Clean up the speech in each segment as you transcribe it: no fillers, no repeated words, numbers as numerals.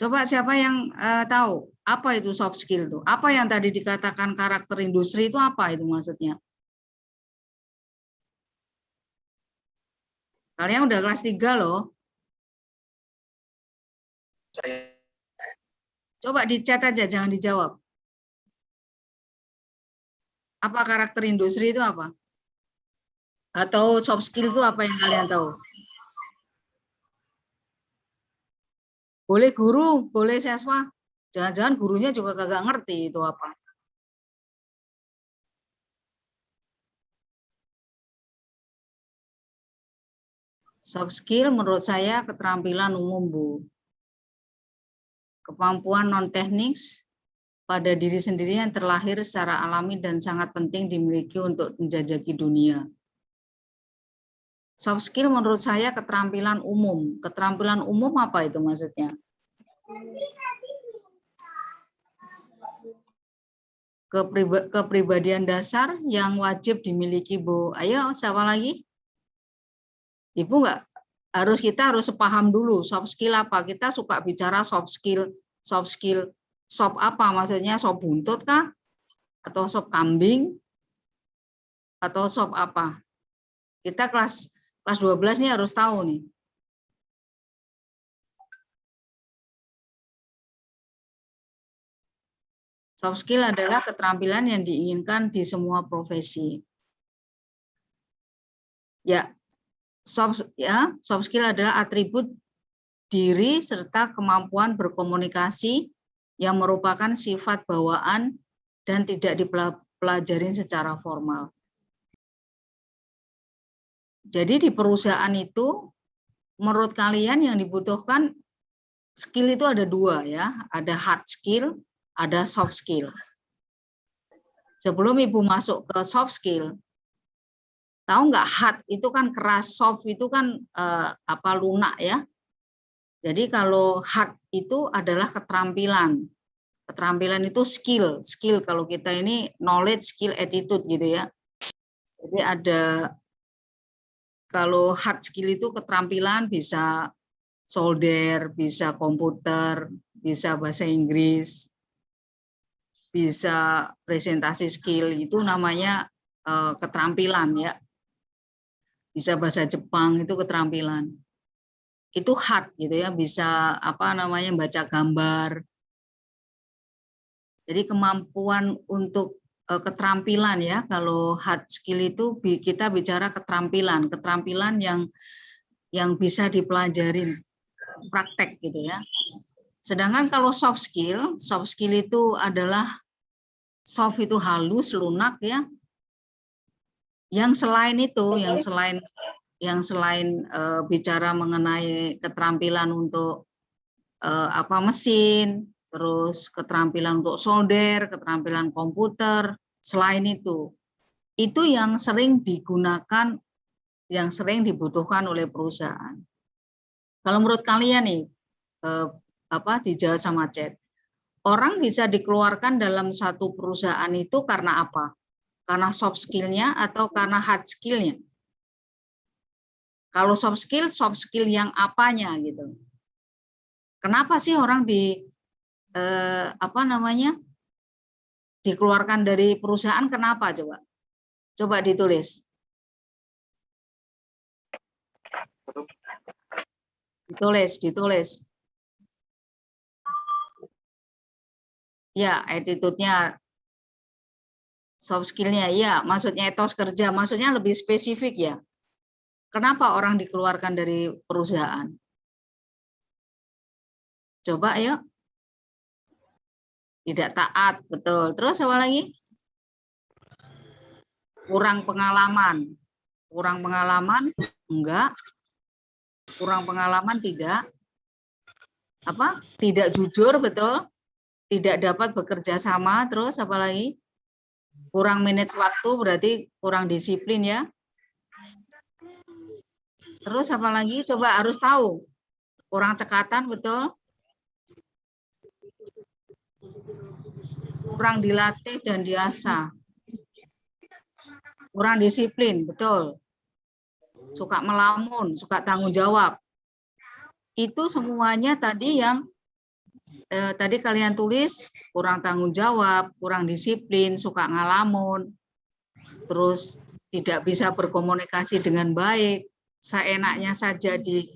Coba siapa yang tahu apa itu soft skill itu? Apa yang tadi dikatakan karakter industri itu apa itu maksudnya? Kalian udah kelas 3 loh. Coba di chat aja, jangan dijawab. Apa karakter industri itu apa? Atau soft skill itu apa yang kalian tahu? Boleh guru, boleh siswa. Jangan-jangan gurunya juga kagak ngerti itu apa. Soft skill menurut saya keterampilan umum, Bu. Kemampuan non-teknis pada diri sendiri yang terlahir secara alami dan sangat penting dimiliki untuk menjajaki dunia. Soft skill menurut saya keterampilan umum. Keterampilan umum apa itu maksudnya? Kepribadian dasar yang wajib dimiliki, Bu. Ayo, siapa lagi? Ibu nggak kita harus sepaham dulu soft skill apa. Kita suka bicara soft skill, sop apa maksudnya? Sop buntut kah? Atau sop kambing? Atau sop apa? Kita kelas 12 nih harus tahu nih. Soft skill adalah keterampilan yang diinginkan di semua profesi. Ya, soft skill adalah atribut diri serta kemampuan berkomunikasi yang merupakan sifat bawaan dan tidak dipelajari secara formal. Jadi di perusahaan itu, menurut kalian yang dibutuhkan skill itu ada dua ya, ada hard skill, ada soft skill. Sebelum Ibu masuk ke soft skill, tahu nggak hard itu kan keras, soft itu kan lunak ya. Jadi kalau hard itu adalah keterampilan. Keterampilan itu skill kalau kita ini knowledge, skill, attitude gitu ya. Jadi ada kalau hard skill itu keterampilan bisa solder, bisa komputer, bisa bahasa Inggris, bisa presentasi skill, itu namanya keterampilan ya. Bisa bahasa Jepang itu keterampilan. Itu hard gitu ya, bisa baca gambar. Jadi kemampuan untuk keterampilan ya, kalau hard skill itu kita bicara keterampilan yang bisa dipelajari praktek gitu ya. Sedangkan kalau soft skill itu adalah soft itu halus, lunak ya. Yang selain itu, yang selain bicara mengenai keterampilan untuk mesin, terus keterampilan untuk solder, keterampilan komputer, selain itu yang sering digunakan, yang sering dibutuhkan oleh perusahaan. Kalau menurut kalian nih, dijawab sama chat, orang bisa dikeluarkan dalam satu perusahaan itu karena apa? Karena soft skill-nya atau karena hard skill-nya? Kalau soft skill yang apanya gitu? Kenapa sih orang dikeluarkan dari perusahaan? Kenapa coba? Coba ditulis. Ditulis. Ya, attitude-nya, soft skill-nya, ya, maksudnya etos kerja, maksudnya lebih spesifik ya. Kenapa orang dikeluarkan dari perusahaan? Coba yuk. Tidak taat, betul. Terus apa lagi? Kurang pengalaman. Kurang pengalaman? Enggak. Kurang pengalaman tidak. Tidak jujur, betul. Tidak dapat bekerja sama, terus apa lagi? Kurang manage waktu, berarti kurang disiplin ya. Terus apa lagi? Coba harus tahu. Kurang cekatan, betul. Kurang dilatih dan diasah. Kurang disiplin, betul. Suka melamun, suka tanggung jawab. Itu semuanya tadi yang tadi kalian tulis kurang tanggung jawab, kurang disiplin, suka ngalamun, terus tidak bisa berkomunikasi dengan baik, seenaknya saja di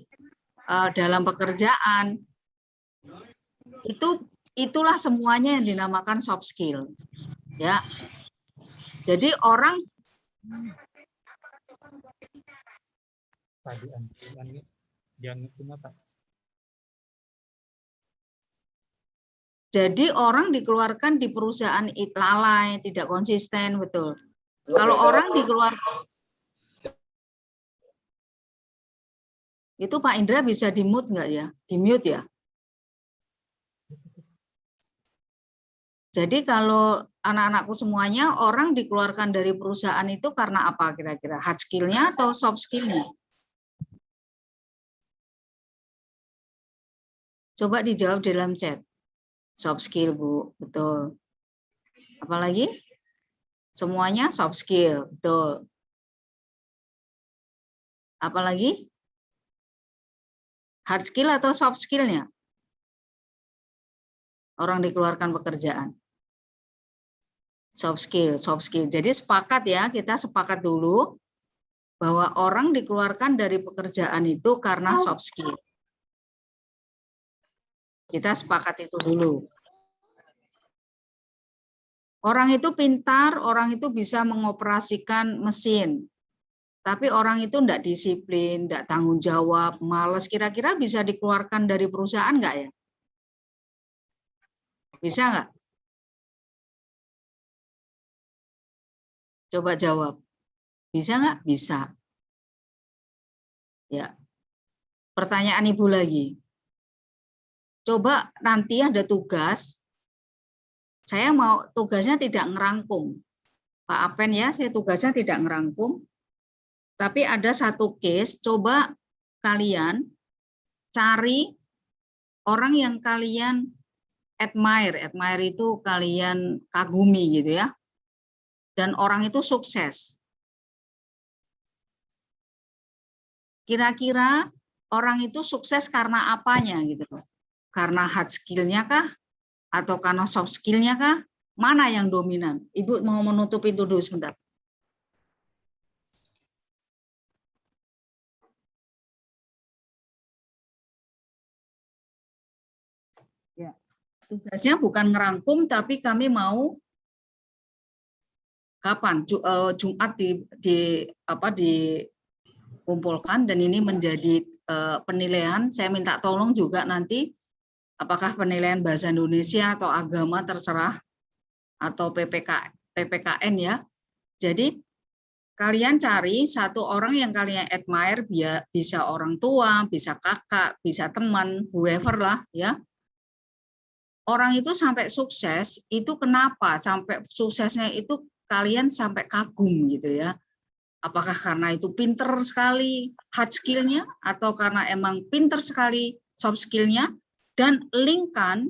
dalam pekerjaan. Itulah semuanya yang dinamakan soft skill. Ya. Jadi orang dikeluarkan di perusahaan lalai, tidak konsisten, betul. Kalau orang dikeluarkan, itu Pak Indra bisa di-mute nggak ya? Di-mute ya? Jadi kalau anak-anakku semuanya, orang dikeluarkan dari perusahaan itu karena apa kira-kira? Hard skill-nya atau soft skill-nya? Coba dijawab di dalam chat. Soft skill, Bu. Betul. Apalagi? Semuanya soft skill. Betul. Apalagi? Hard skill atau soft skill-nya? Orang dikeluarkan pekerjaan. Soft skill, soft skill. Jadi sepakat ya, kita sepakat dulu bahwa orang dikeluarkan dari pekerjaan itu karena soft skill. Kita sepakat itu dulu. Orang itu pintar, orang itu bisa mengoperasikan mesin. Tapi orang itu enggak disiplin, enggak tanggung jawab, malas, kira-kira bisa dikeluarkan dari perusahaan enggak ya? Bisa enggak? Coba jawab. Bisa enggak? Bisa. Ya. Pertanyaan Ibu lagi. Coba nanti ada tugas, saya mau tugasnya tidak ngerangkum. Pak Apen ya, saya tugasnya tidak ngerangkum. Tapi ada satu case, coba kalian cari orang yang kalian admire itu kalian kagumi gitu ya. Dan orang itu sukses. Kira-kira orang itu sukses karena apanya gitu loh. Karena hard skill-nya kah? Atau karena soft skill-nya kah? Mana yang dominan? Ibu mau menutup itu dulu sebentar. Ya, tugasnya bukan ngerangkum, tapi kami mau kapan Jumat dikumpulkan dan ini menjadi penilaian. Saya minta tolong juga nanti apakah penilaian bahasa Indonesia atau agama terserah atau PPKN ya. Jadi kalian cari satu orang yang kalian admire, bisa orang tua, bisa kakak, bisa teman, whoever lah ya. Orang itu sampai sukses, itu kenapa? Sampai suksesnya itu kalian sampai kagum gitu ya. Apakah karena itu pinter sekali hard skill-nya, atau karena emang pinter sekali soft skill-nya, dan linkkan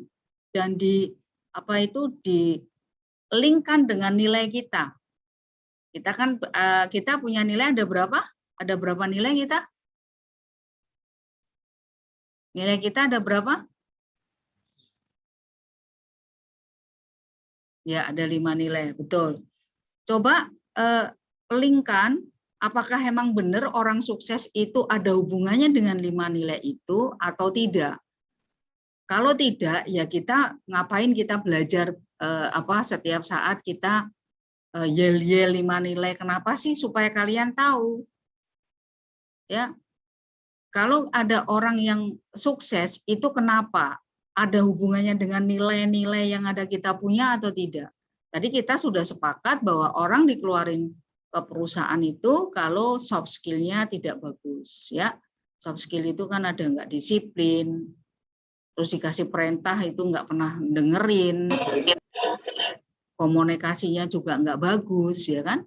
dan di-linkkan dengan nilai kita. Kita punya nilai ada berapa? Ada berapa nilai kita? Nilai kita ada berapa? Ya, ada 5 nilai, betul. Coba linkkan, apakah emang benar orang sukses itu ada hubungannya dengan 5 nilai itu atau tidak. Kalau tidak, ya kita ngapain kita belajar setiap saat kita yel-yel 5 nilai. Kenapa sih? Supaya kalian tahu. Ya, kalau ada orang yang sukses itu kenapa? Ada hubungannya dengan nilai-nilai yang ada kita punya atau tidak? Tadi kita sudah sepakat bahwa orang dikeluarin ke perusahaan itu kalau soft skill-nya tidak bagus, ya. Soft skill itu kan ada nggak disiplin, terus dikasih perintah itu nggak pernah dengerin, komunikasinya juga nggak bagus, ya kan?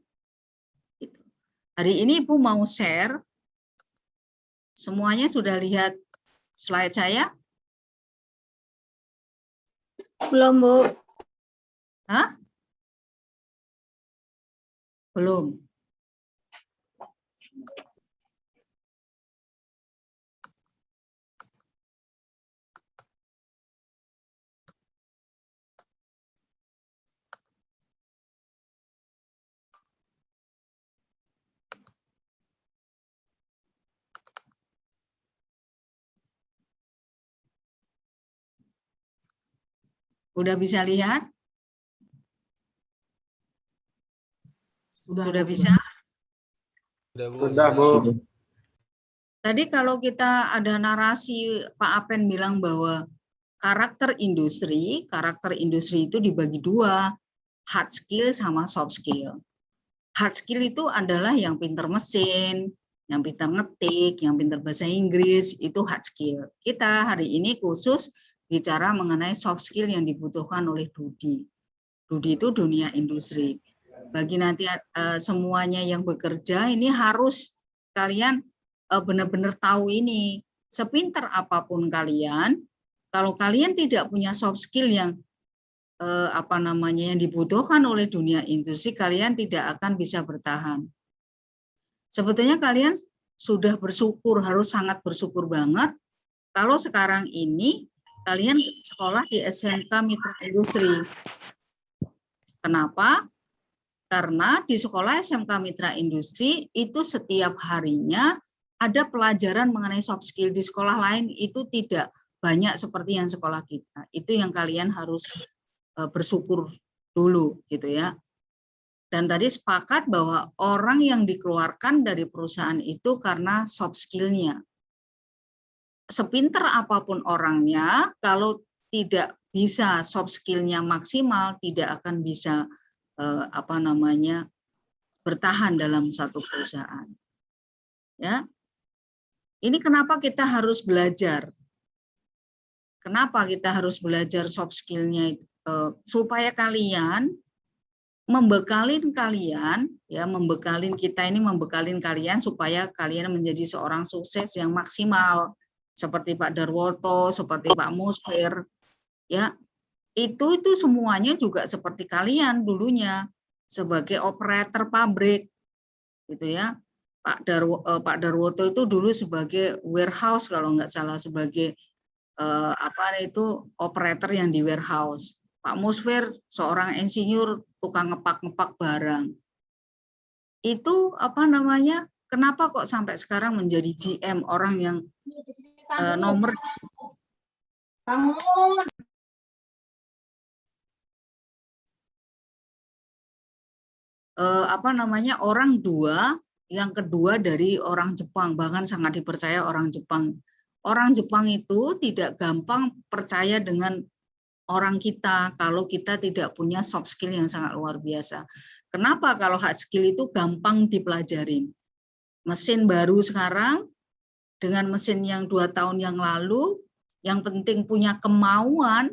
Hari ini Ibu mau share, semuanya sudah lihat slide saya? Belum, Bu. Hah? Belum. Udah bisa lihat? Sudah bisa? Sudah, Bu. Tadi kalau kita ada narasi Pak Apen bilang bahwa karakter industri itu dibagi dua, hard skill sama soft skill. Hard skill itu adalah yang pinter mesin, yang pinter ngetik, yang pinter bahasa Inggris, itu hard skill. Kita hari ini khusus bicara mengenai soft skill yang dibutuhkan oleh Dudi. Dudi itu dunia industri. Bagi nanti semuanya yang bekerja ini harus kalian benar-benar tahu ini. Sepinter apapun kalian, kalau kalian tidak punya soft skill yang yang dibutuhkan oleh dunia industri, kalian tidak akan bisa bertahan. Sebetulnya kalian sudah bersyukur, harus sangat bersyukur banget kalau sekarang ini kalian sekolah di SMK Mitra Industri. Kenapa? Karena di sekolah SMK Mitra Industri itu setiap harinya ada pelajaran mengenai soft skill. Di sekolah lain itu tidak banyak seperti yang sekolah kita. Itu yang kalian harus bersyukur dulu gitu ya. Dan tadi sepakat bahwa orang yang dikeluarkan dari perusahaan itu karena soft skill-nya. Sepinter apapun orangnya, kalau tidak bisa soft skill-nya maksimal, tidak akan bisa bertahan dalam satu perusahaan. Ya, ini kenapa kita harus belajar? Kenapa kita harus belajar soft skill-nya? Supaya kalian membekalin kalian supaya kalian menjadi seorang sukses yang maksimal, seperti Pak Darwoto, seperti Pak Musfir, ya. Itu semuanya juga seperti kalian dulunya sebagai operator pabrik, gitu ya. Pak Darwoto itu dulu sebagai warehouse kalau nggak salah, sebagai operator yang di warehouse. Pak Musfir seorang insinyur tukang ngepak-ngepak barang. Itu kenapa kok sampai sekarang menjadi GM, orang yang nomor orang dua, yang kedua dari orang Jepang, bahkan sangat dipercaya orang Jepang. Orang Jepang itu tidak gampang percaya dengan orang kita kalau kita tidak punya soft skill yang sangat luar biasa. Kenapa? Kalau hard skill itu gampang dipelajarin. Mesin baru sekarang dengan mesin yang 2 tahun yang lalu, yang penting punya kemauan,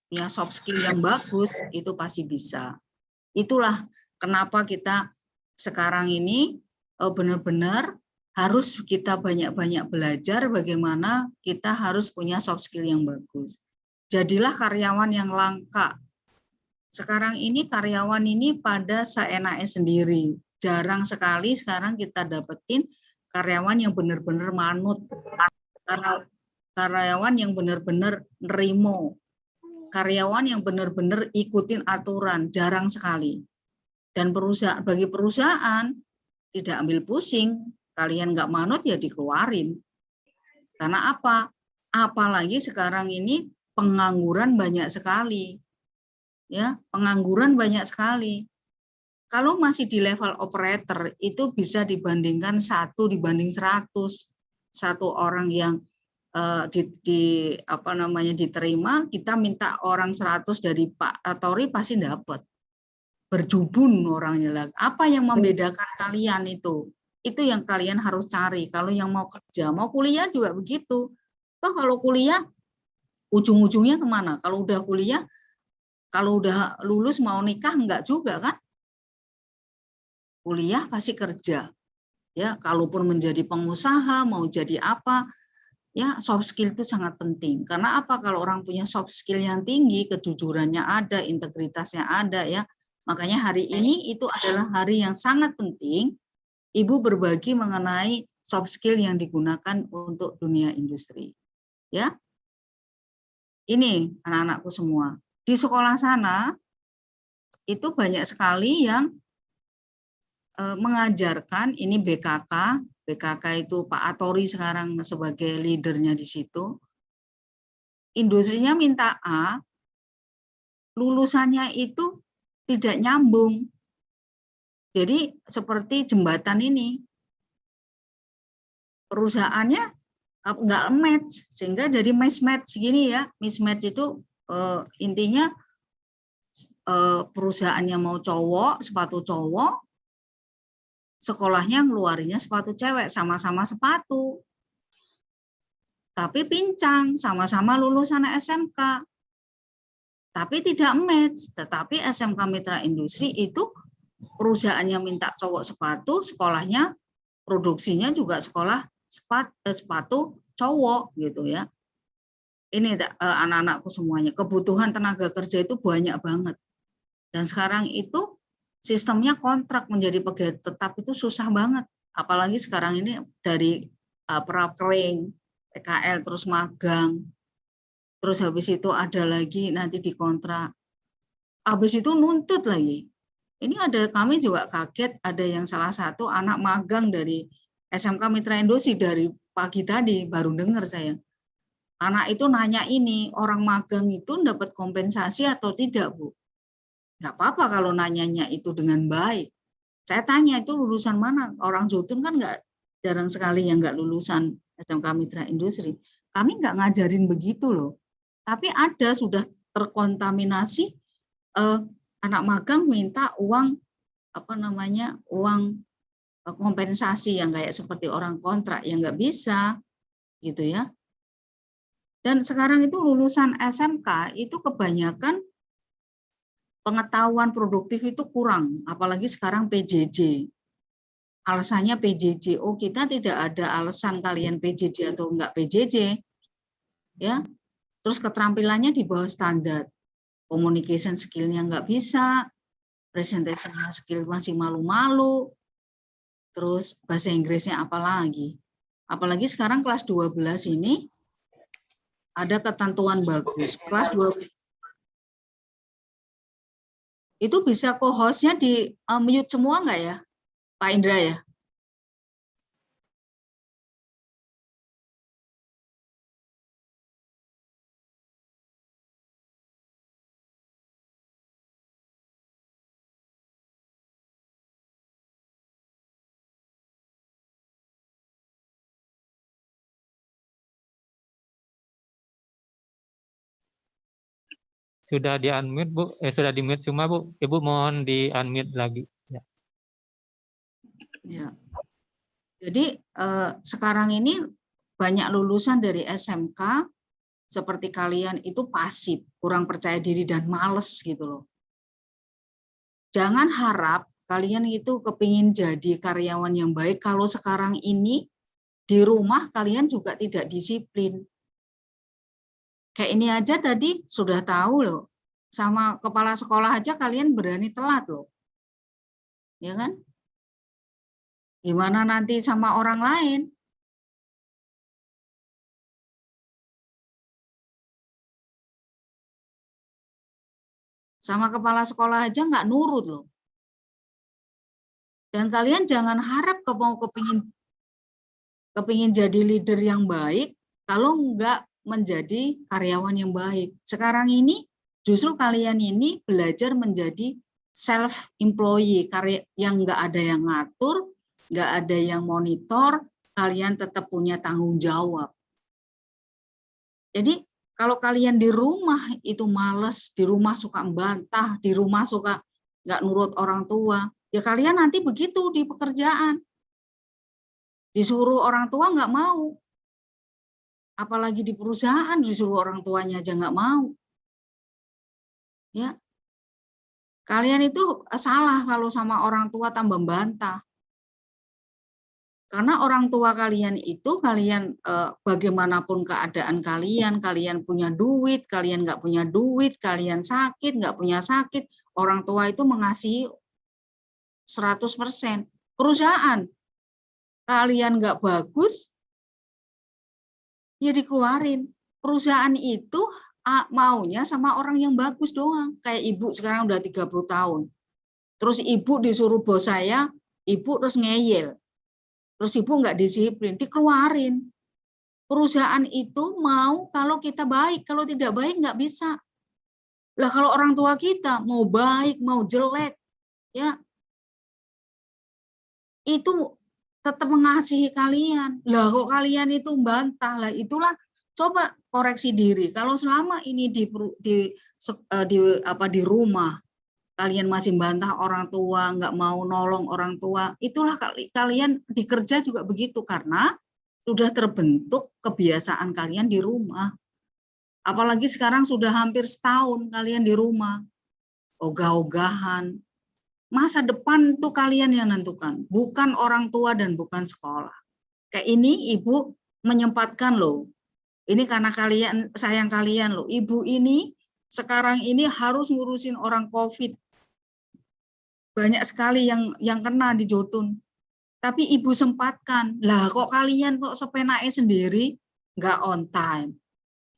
punya soft skill yang bagus, itu pasti bisa. Itulah kenapa kita sekarang ini benar-benar harus kita banyak-banyak belajar bagaimana kita harus punya soft skill yang bagus. Jadilah karyawan yang langka. Sekarang ini karyawan ini pada seenaknya sendiri. Jarang sekali sekarang kita dapetin karyawan yang benar-benar manut. Karyawan yang benar-benar nerimo. Karyawan yang benar-benar ikutin aturan, jarang sekali. Dan bagi perusahaan tidak ambil pusing, kalian nggak manut ya dikeluarin. Karena apa? Apalagi sekarang ini pengangguran banyak sekali. Ya, pengangguran banyak sekali. Kalau masih di level operator itu bisa dibandingkan 1 banding 100. Satu orang yang diterima, kita minta orang 100 dari Pak Tori pasti dapat. Berjubun orangnya lagi. Apa yang membedakan kalian itu? Itu yang kalian harus cari. Kalau yang mau kerja, mau kuliah juga begitu. Toh kalau kuliah ujung-ujungnya kemana? Kalau udah kuliah, kalau udah lulus mau nikah enggak juga kan? Kuliah pasti kerja. Ya, kalaupun menjadi pengusaha, mau jadi apa, ya soft skill itu sangat penting. Karena apa? Kalau orang punya soft skill yang tinggi, kejujurannya ada, integritasnya ada, ya. Makanya hari ini itu adalah hari yang sangat penting Ibu berbagi mengenai soft skill yang digunakan untuk dunia industri. Ya. Ini anak-anakku semua. Di sekolah sana itu banyak sekali yang mengajarkan, ini BKK itu Pak Atori sekarang sebagai leadernya di situ. Industrinya minta A, lulusannya itu tidak nyambung. Jadi seperti jembatan ini, perusahaannya nggak match, sehingga jadi mismatch gini ya. Mismatch itu intinya perusahaannya mau cowok, sepatu cowok, sekolahnya ngeluarinnya sepatu cewek, sama-sama sepatu. Tapi pincang, sama-sama lulusan SMK. Tapi tidak match, tetapi SMK Mitra Industri itu perusahaannya minta cowok sepatu, sekolahnya produksinya juga sekolah sepatu cowok gitu ya. Ini anak-anakku semuanya, kebutuhan tenaga kerja itu banyak banget. Dan sekarang itu sistemnya kontrak menjadi pegawai tetap itu susah banget. Apalagi sekarang ini dari prakering, PKL, terus magang. Terus habis itu ada lagi nanti dikontrak. Habis itu nuntut lagi. Ini kami juga kaget, ada yang salah satu anak magang dari SMK Mitra Industri dari pagi tadi, baru dengar saya. Anak itu nanya ini, orang magang itu dapat kompensasi atau tidak, Bu? Nggak apa-apa kalau nanyanya itu dengan baik. Saya tanya itu lulusan mana? Orang Jotun kan jarang sekali yang nggak lulusan SMK Mitra Industri. Kami nggak ngajarin begitu loh. Tapi ada sudah terkontaminasi anak magang minta uang uang kompensasi yang kayak seperti orang kontrak yang nggak bisa gitu ya. Dan sekarang itu lulusan SMK itu kebanyakan pengetahuan produktif itu kurang, apalagi sekarang PJJ. Alasannya PJJ, oh kita tidak ada alasan kalian PJJ atau enggak PJJ, ya. Terus keterampilannya di bawah standar, communication skill-nya enggak bisa, presentation skill masih malu-malu, terus bahasa Inggrisnya apalagi sekarang kelas 12 ini ada ketentuan bagus, kelas 12 itu bisa co-hostnya di mute semua enggak ya, Pak Indra ya? Sudah di-unmute, Bu. Sudah di-mute semua, Bu. Ibu mohon di-unmute lagi. Ya. Ya. Jadi sekarang ini banyak lulusan dari SMK seperti kalian itu pasif, kurang percaya diri dan males gitu loh. Jangan harap kalian itu kepingin jadi karyawan yang baik kalau sekarang ini di rumah kalian juga tidak disiplin. Kayak ini aja tadi sudah tahu loh, sama kepala sekolah aja kalian berani telat loh. Ya kan? Gimana nanti sama orang lain? Sama kepala sekolah aja nggak nurut loh. Dan kalian jangan harap kepingin jadi leader yang baik kalau nggak menjadi karyawan yang baik. Sekarang ini justru kalian ini belajar menjadi self-employee, yang nggak ada yang ngatur, nggak ada yang monitor, kalian tetap punya tanggung jawab. Jadi kalau kalian di rumah itu males, di rumah suka membantah, di rumah suka nggak nurut orang tua, ya kalian nanti begitu di pekerjaan. Disuruh orang tua nggak mau. Apalagi di perusahaan disuruh orang tuanya aja nggak mau. Ya, kalian itu salah kalau sama orang tua tambah bantah. Karena orang tua kalian itu, bagaimanapun keadaan kalian punya duit, kalian nggak punya duit, kalian sakit, nggak punya sakit, orang tua itu mengasihi 100%. Perusahaan, kalian nggak bagus, ya dikeluarin. Perusahaan itu maunya sama orang yang bagus doang. Kayak ibu sekarang udah 30 tahun. Terus ibu disuruh bos saya, ibu terus ngeyel. Terus ibu nggak disiplin, dikeluarin. Perusahaan itu mau kalau kita baik, kalau tidak baik nggak bisa. Lah kalau orang tua kita mau baik, mau jelek, ya itu tetap mengasihi kalian. Lah kok kalian itu bantah, lah itulah coba koreksi diri. Kalau selama ini di rumah kalian masih bantah orang tua, nggak mau nolong orang tua, itulah kalian di kerja juga begitu karena sudah terbentuk kebiasaan kalian di rumah. Apalagi sekarang sudah hampir setahun kalian di rumah, ogah-ogahan. Masa depan tuh kalian yang nentukan, bukan orang tua dan bukan sekolah. Kayak ini ibu menyempatkan loh. Ini karena kalian, sayang kalian loh. Ibu ini sekarang ini harus ngurusin orang COVID. Banyak sekali yang kena di Jotun. Tapi ibu sempatkan. Lah kok kalian kok sepenaknya sendiri nggak on time.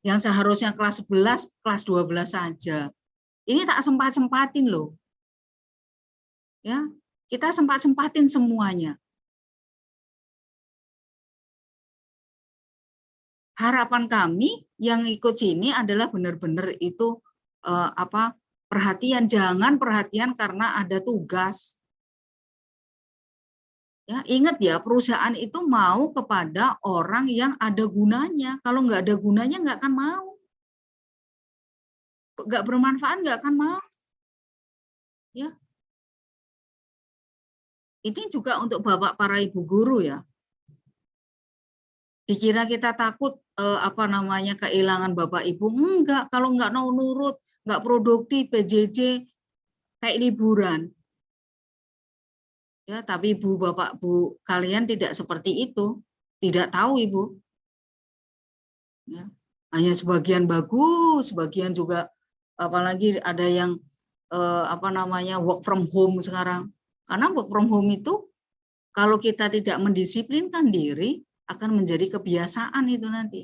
Yang seharusnya kelas 11, kelas 12 saja. Ini tak sempat-sempatin loh. Ya, kita sempat-sempatin semuanya. Harapan kami yang ikut sini adalah benar-benar itu perhatian, jangan perhatian karena ada tugas. Ya, ingat ya, perusahaan itu mau kepada orang yang ada gunanya. Kalau nggak ada gunanya nggak akan mau. Nggak bermanfaat nggak akan mau. Ya. Ini juga untuk Bapak para Ibu guru ya. Dikira kita takut kehilangan Bapak Ibu. Enggak, kalau nggak mau nurut, nggak produktif, PJJ kayak liburan. Ya, tapi Ibu, Bapak, Bu, kalian tidak seperti itu. Tidak tahu Ibu. Ya. Hanya sebagian bagus, sebagian juga apalagi ada yang work from home sekarang. Karena work from home itu kalau kita tidak mendisiplinkan diri akan menjadi kebiasaan itu nanti.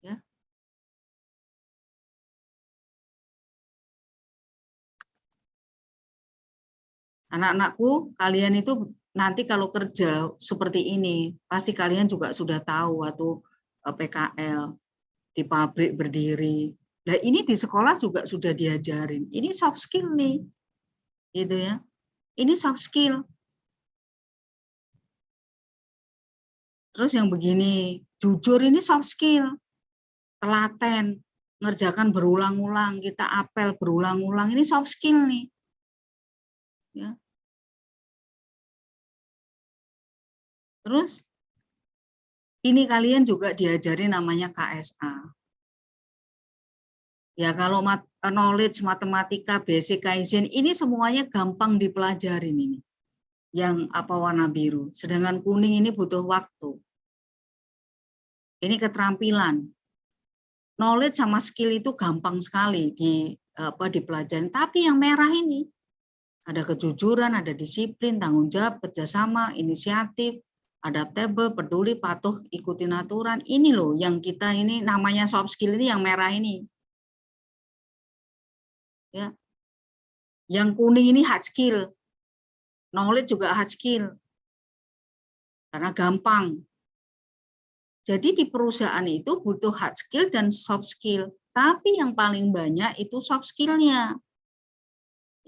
Ya. Anak-anakku, kalian itu nanti kalau kerja seperti ini, pasti kalian juga sudah tahu waktu PKL di pabrik berdiri. Nah, ini di sekolah juga sudah diajarin. Ini soft skill nih. Gitu ya. Ini soft skill. Terus yang begini, jujur ini soft skill. Telaten, ngerjakan berulang-ulang, kita apel berulang-ulang, ini soft skill nih. Ya. Terus ini kalian juga diajari namanya KSA. Ya kalau knowledge matematika, basic Kaizen ini semuanya gampang dipelajarin ini. Yang warna biru, sedangkan kuning ini butuh waktu. Ini keterampilan. Knowledge sama skill itu gampang sekali dipelajarin, tapi yang merah ini ada kejujuran, ada disiplin, tanggung jawab, kerjasama, inisiatif, adaptable, peduli, patuh, ikutin aturan. Ini loh yang kita ini namanya soft skill ini yang merah ini. Ya. Yang kuning ini hard skill. Knowledge juga hard skill. Karena gampang. Jadi di perusahaan itu butuh hard skill dan soft skill. Tapi yang paling banyak itu soft skill-nya.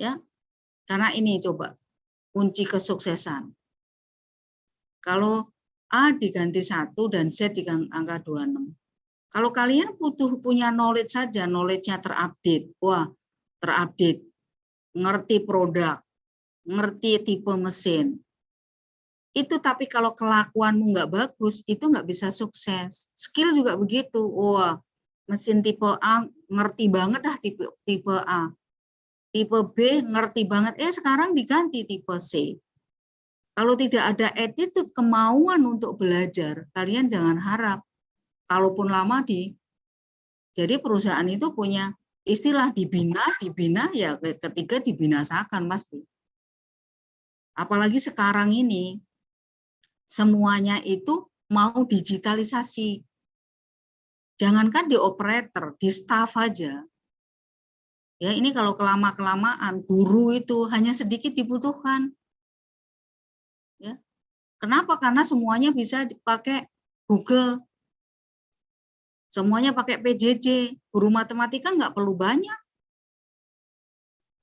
Ya. Karena ini coba kunci kesuksesan. Kalau A diganti 1 dan Z diganti angka 26. Kalau kalian punya knowledge saja, knowledge-nya terupdate. Wah, terupdate. Ngerti produk, ngerti tipe mesin. Itu tapi kalau kelakuanmu nggak bagus, itu nggak bisa sukses. Skill juga begitu. Wah, mesin tipe A ngerti banget dah tipe A. Tipe B ngerti banget. Sekarang diganti tipe C. Kalau tidak ada attitude, kemauan untuk belajar, kalian jangan harap. Kalaupun lama jadi perusahaan itu punya istilah dibina ya ketiga dibinasakan pasti. Apalagi sekarang ini semuanya itu mau digitalisasi. Jangankan di operator, di staff aja. Ya ini kalau kelamaan guru itu hanya sedikit dibutuhkan. Ya. Kenapa? Karena semuanya bisa dipakai Google. Semuanya pakai PJJ. Guru matematika nggak perlu banyak.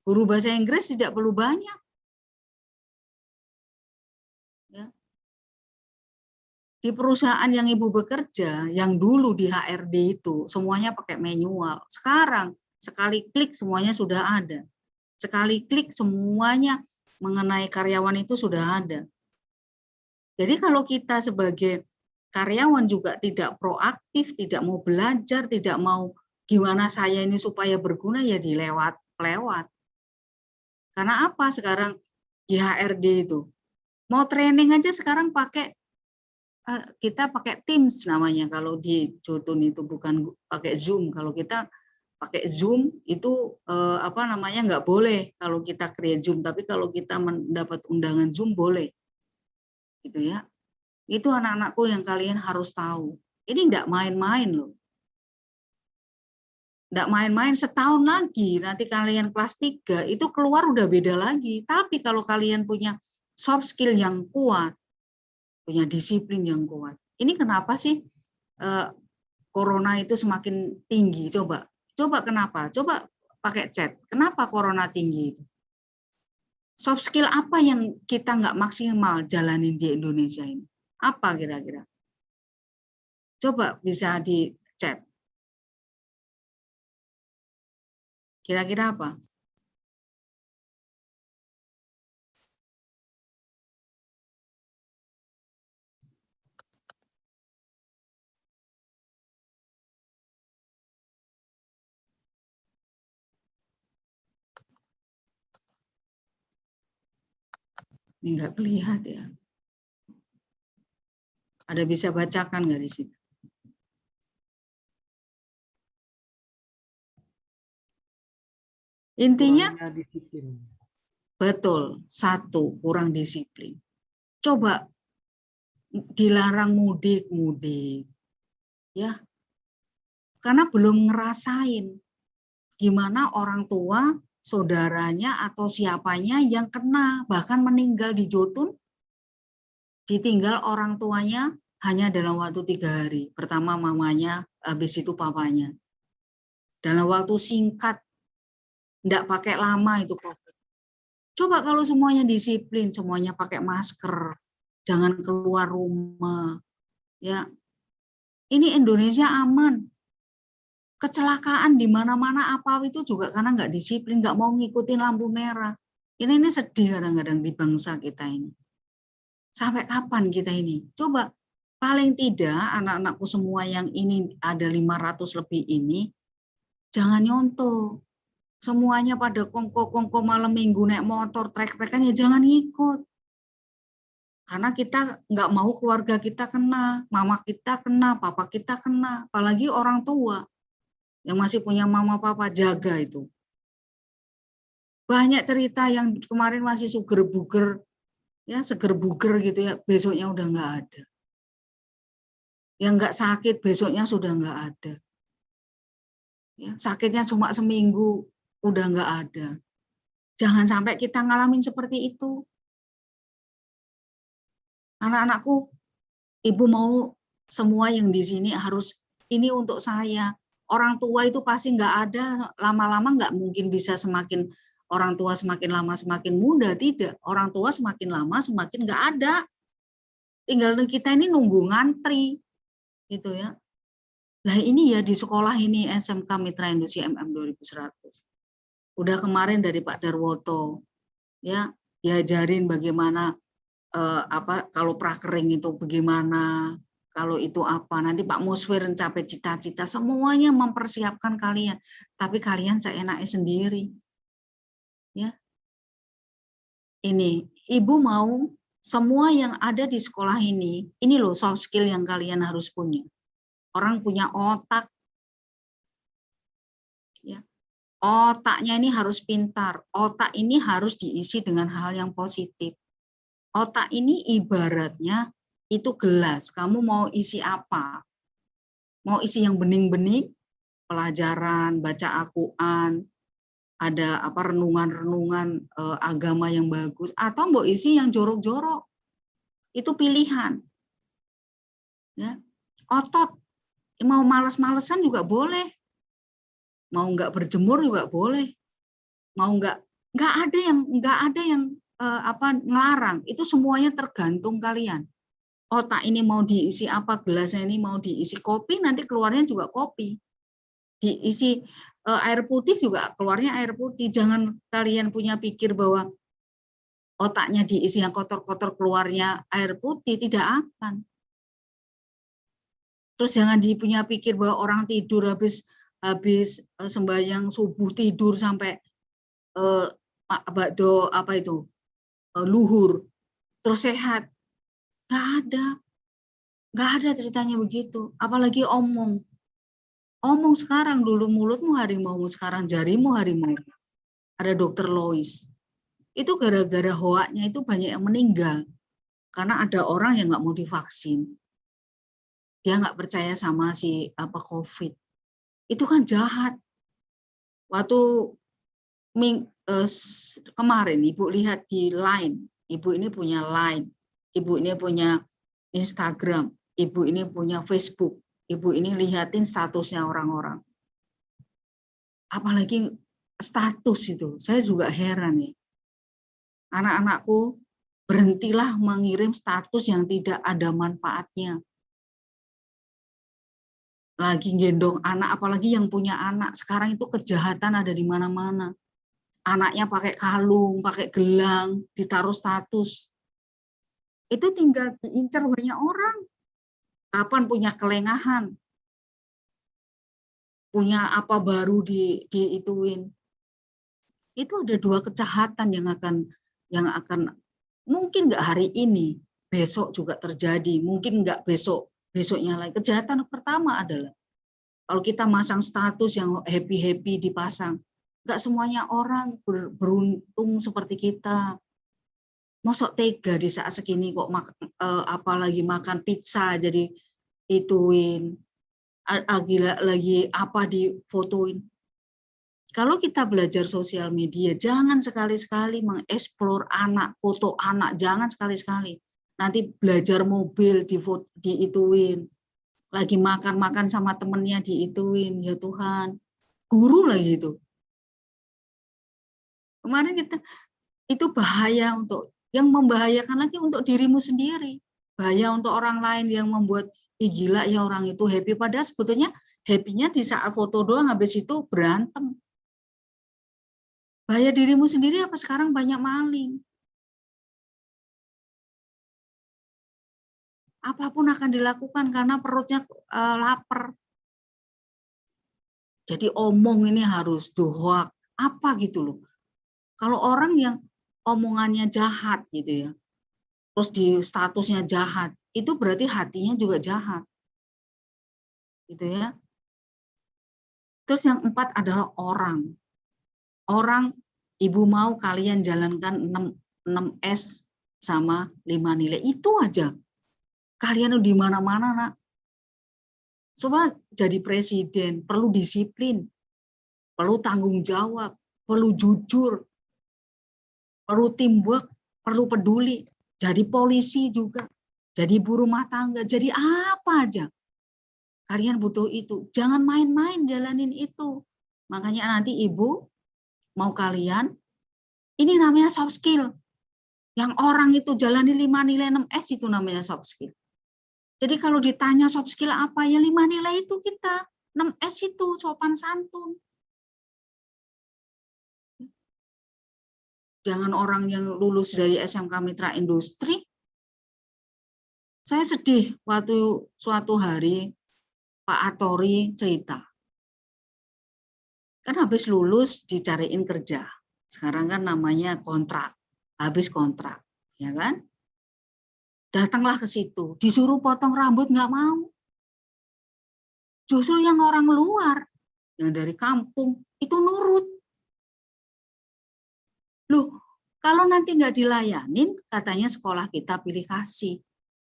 Guru bahasa Inggris tidak perlu banyak. Ya. Di perusahaan yang Ibu bekerja, yang dulu di HRD itu, semuanya pakai manual. Sekarang, sekali klik semuanya sudah ada. Sekali klik semuanya mengenai karyawan itu sudah ada. Jadi kalau kita sebagai karyawan juga tidak proaktif, tidak mau belajar, tidak mau gimana saya ini supaya berguna, ya dilewat. Karena apa sekarang di HRD itu? Mau training aja sekarang kita pakai Teams namanya, kalau di Jotun itu bukan pakai Zoom. Kalau kita pakai Zoom itu nggak boleh kalau kita create Zoom, tapi kalau kita mendapat undangan Zoom boleh. Gitu ya. Itu anak-anakku yang kalian harus tahu. Ini nggak main-main loh. Nggak main-main, setahun lagi nanti kalian kelas 3 itu keluar udah beda lagi. Tapi kalau kalian punya soft skill yang kuat, punya disiplin yang kuat. Ini kenapa sih corona itu semakin tinggi? Coba kenapa? Coba pakai chat. Kenapa corona tinggi itu? Soft skill apa yang kita nggak maksimal jalanin di Indonesia ini? Apa kira-kira? Coba bisa di chat. Kira-kira apa? Ini nggak kelihatan ya. Ada bisa bacakan nggak di situ? Intinya disiplin. betul, satu, kurang disiplin. Coba dilarang mudik, ya, karena belum ngerasain gimana orang tua, saudaranya atau siapanya yang kena, bahkan meninggal di Jotun, ditinggal orang tuanya hanya dalam waktu 3 hari. Pertama mamanya, habis itu papanya. Dalam waktu singkat, enggak pakai lama itu COVID. Coba kalau semuanya disiplin, semuanya pakai masker, jangan keluar rumah, ya. Ini Indonesia aman. Kecelakaan di mana-mana apa itu juga karena nggak disiplin, nggak mau ngikutin lampu merah. Ini sedih kadang-kadang di bangsa kita ini. Sampai kapan kita ini? Coba paling tidak anak-anakku semua yang ini ada 500 lebih ini, jangan nyontoh. Semuanya pada kongko malam minggu naik motor, trek-trekan, ya jangan ikut. Karena kita nggak mau keluarga kita kena, mama kita kena, papa kita kena, apalagi orang tua yang masih punya mama papa, jaga itu. Banyak cerita yang kemarin masih seger buger gitu ya, besoknya udah nggak ada. Yang nggak sakit besoknya sudah nggak ada. Ya, sakitnya cuma seminggu udah nggak ada. Jangan sampai kita ngalamin seperti itu. Anak-anakku, Ibu mau semua yang di sini harus ini untuk saya. Orang tua itu pasti nggak ada, lama-lama nggak mungkin bisa semakin orang tua semakin lama semakin muda, tidak. Orang tua semakin lama semakin nggak ada. Tinggal kita ini nunggu ngantri, gitu ya. Nah ini ya di sekolah ini SMK Mitra Industri MM 2100. Udah kemarin dari Pak Darwoto, ya diajarin bagaimana kalau prakering itu bagaimana, kalau itu apa, nanti Pak Musfir mencapai cita-cita, semuanya mempersiapkan kalian, tapi kalian seenaknya sendiri. Ya. Ini, Ibu mau semua yang ada di sekolah ini loh soft skill yang kalian harus punya. Orang punya otak, ya. Otaknya ini harus pintar, otak ini harus diisi dengan hal yang positif. Otak ini ibaratnya itu gelas, kamu mau isi apa? Mau isi yang bening-bening, pelajaran, baca Al-Quran, ada renungan-renungan agama yang bagus, atau mau isi yang jorok-jorok, itu pilihan. Ya. Otot, Mau males-malesan juga boleh. Mau nggak berjemur juga boleh. Mau nggak ada yang ngelarang. Itu semuanya tergantung kalian. Otak ini mau diisi apa, gelasnya ini mau diisi kopi, nanti keluarnya juga kopi. Diisi air putih juga keluarnya air putih. Jangan kalian punya pikir bahwa otaknya diisi yang kotor-kotor keluarnya air putih, tidak akan. Terus jangan punya pikir bahwa orang tidur habis sembahyang subuh tidur sampai luhur terus sehat. Nggak ada ceritanya begitu. Apalagi omong sekarang, dulu mulutmu harimau, sekarang jarimu harimau. Ada dokter Lois. Itu gara-gara hoaknya itu banyak yang meninggal karena ada orang yang nggak mau divaksin. Dia nggak percaya sama si COVID. Itu kan jahat. Waktu kemarin Ibu lihat di Line, Ibu ini punya Line, Ibu ini punya Instagram, Ibu ini punya Facebook, Ibu ini lihatin statusnya orang-orang. Apalagi status itu, saya juga heran nih. Anak-anakku, berhentilah mengirim status yang tidak ada manfaatnya. Lagi gendong anak, apalagi yang punya anak. Sekarang itu kejahatan ada di mana-mana. Anaknya pakai kalung, pakai gelang, ditaruh status. Itu tinggal diincar banyak orang. Kapan punya kelengahan? Punya apa baru diituin. Itu ada dua kejahatan yang akan mungkin nggak hari ini, besok juga terjadi. Mungkin nggak besoknya lagi. Kejahatan pertama adalah kalau kita masang status yang happy dipasang, nggak semuanya orang beruntung seperti kita. Mosok tega di saat segini kok apalagi makan pizza jadi ituin, lagi apa difotoin. Kalau kita belajar sosial media, jangan sekali-sekali mengeksplor anak, foto anak, jangan sekali-sekali. Nanti belajar mobil diituin, lagi makan sama temennya diituin, ya Tuhan, guru lagi itu. Kemarin itu bahaya yang membahayakan lagi untuk dirimu sendiri, bahaya untuk orang lain yang membuat gila ya orang itu happy, padahal sebetulnya happy-nya di saat foto doang, habis itu berantem. Bahaya dirimu sendiri apa sekarang banyak maling. Apapun akan dilakukan karena perutnya lapar. Jadi omong ini harus dohak apa gitu loh. Kalau orang yang omongannya jahat gitu ya, terus di statusnya jahat, itu berarti hatinya juga jahat. Gitu ya. Terus yang 4 adalah orang. Orang, Ibu mau kalian jalankan 6S sama 5 nilai. Itu aja. Kalian di mana-mana, Nak. Coba jadi presiden, perlu disiplin, perlu tanggung jawab, perlu jujur, perlu teamwork, perlu peduli. Jadi polisi juga, jadi ibu rumah tangga, jadi apa aja. Kalian butuh itu. Jangan main-main jalanin itu. Makanya nanti Ibu mau kalian, ini namanya soft skill. Yang orang itu jalani 5 nilai 6S itu namanya soft skill. Jadi kalau ditanya soft skill apa, ya 5 nilai itu kita. 6S itu sopan santun. Jangan orang yang lulus dari SMK Mitra Industri. Saya sedih waktu suatu hari Pak Atori cerita. Kan habis lulus dicariin kerja. Sekarang kan namanya kontrak. Habis kontrak, ya kan? Datanglah ke situ, disuruh potong rambut nggak mau. Justru yang orang luar, yang dari kampung, itu nurut. Loh, kalau nanti nggak dilayanin, katanya sekolah kita pilih kasih.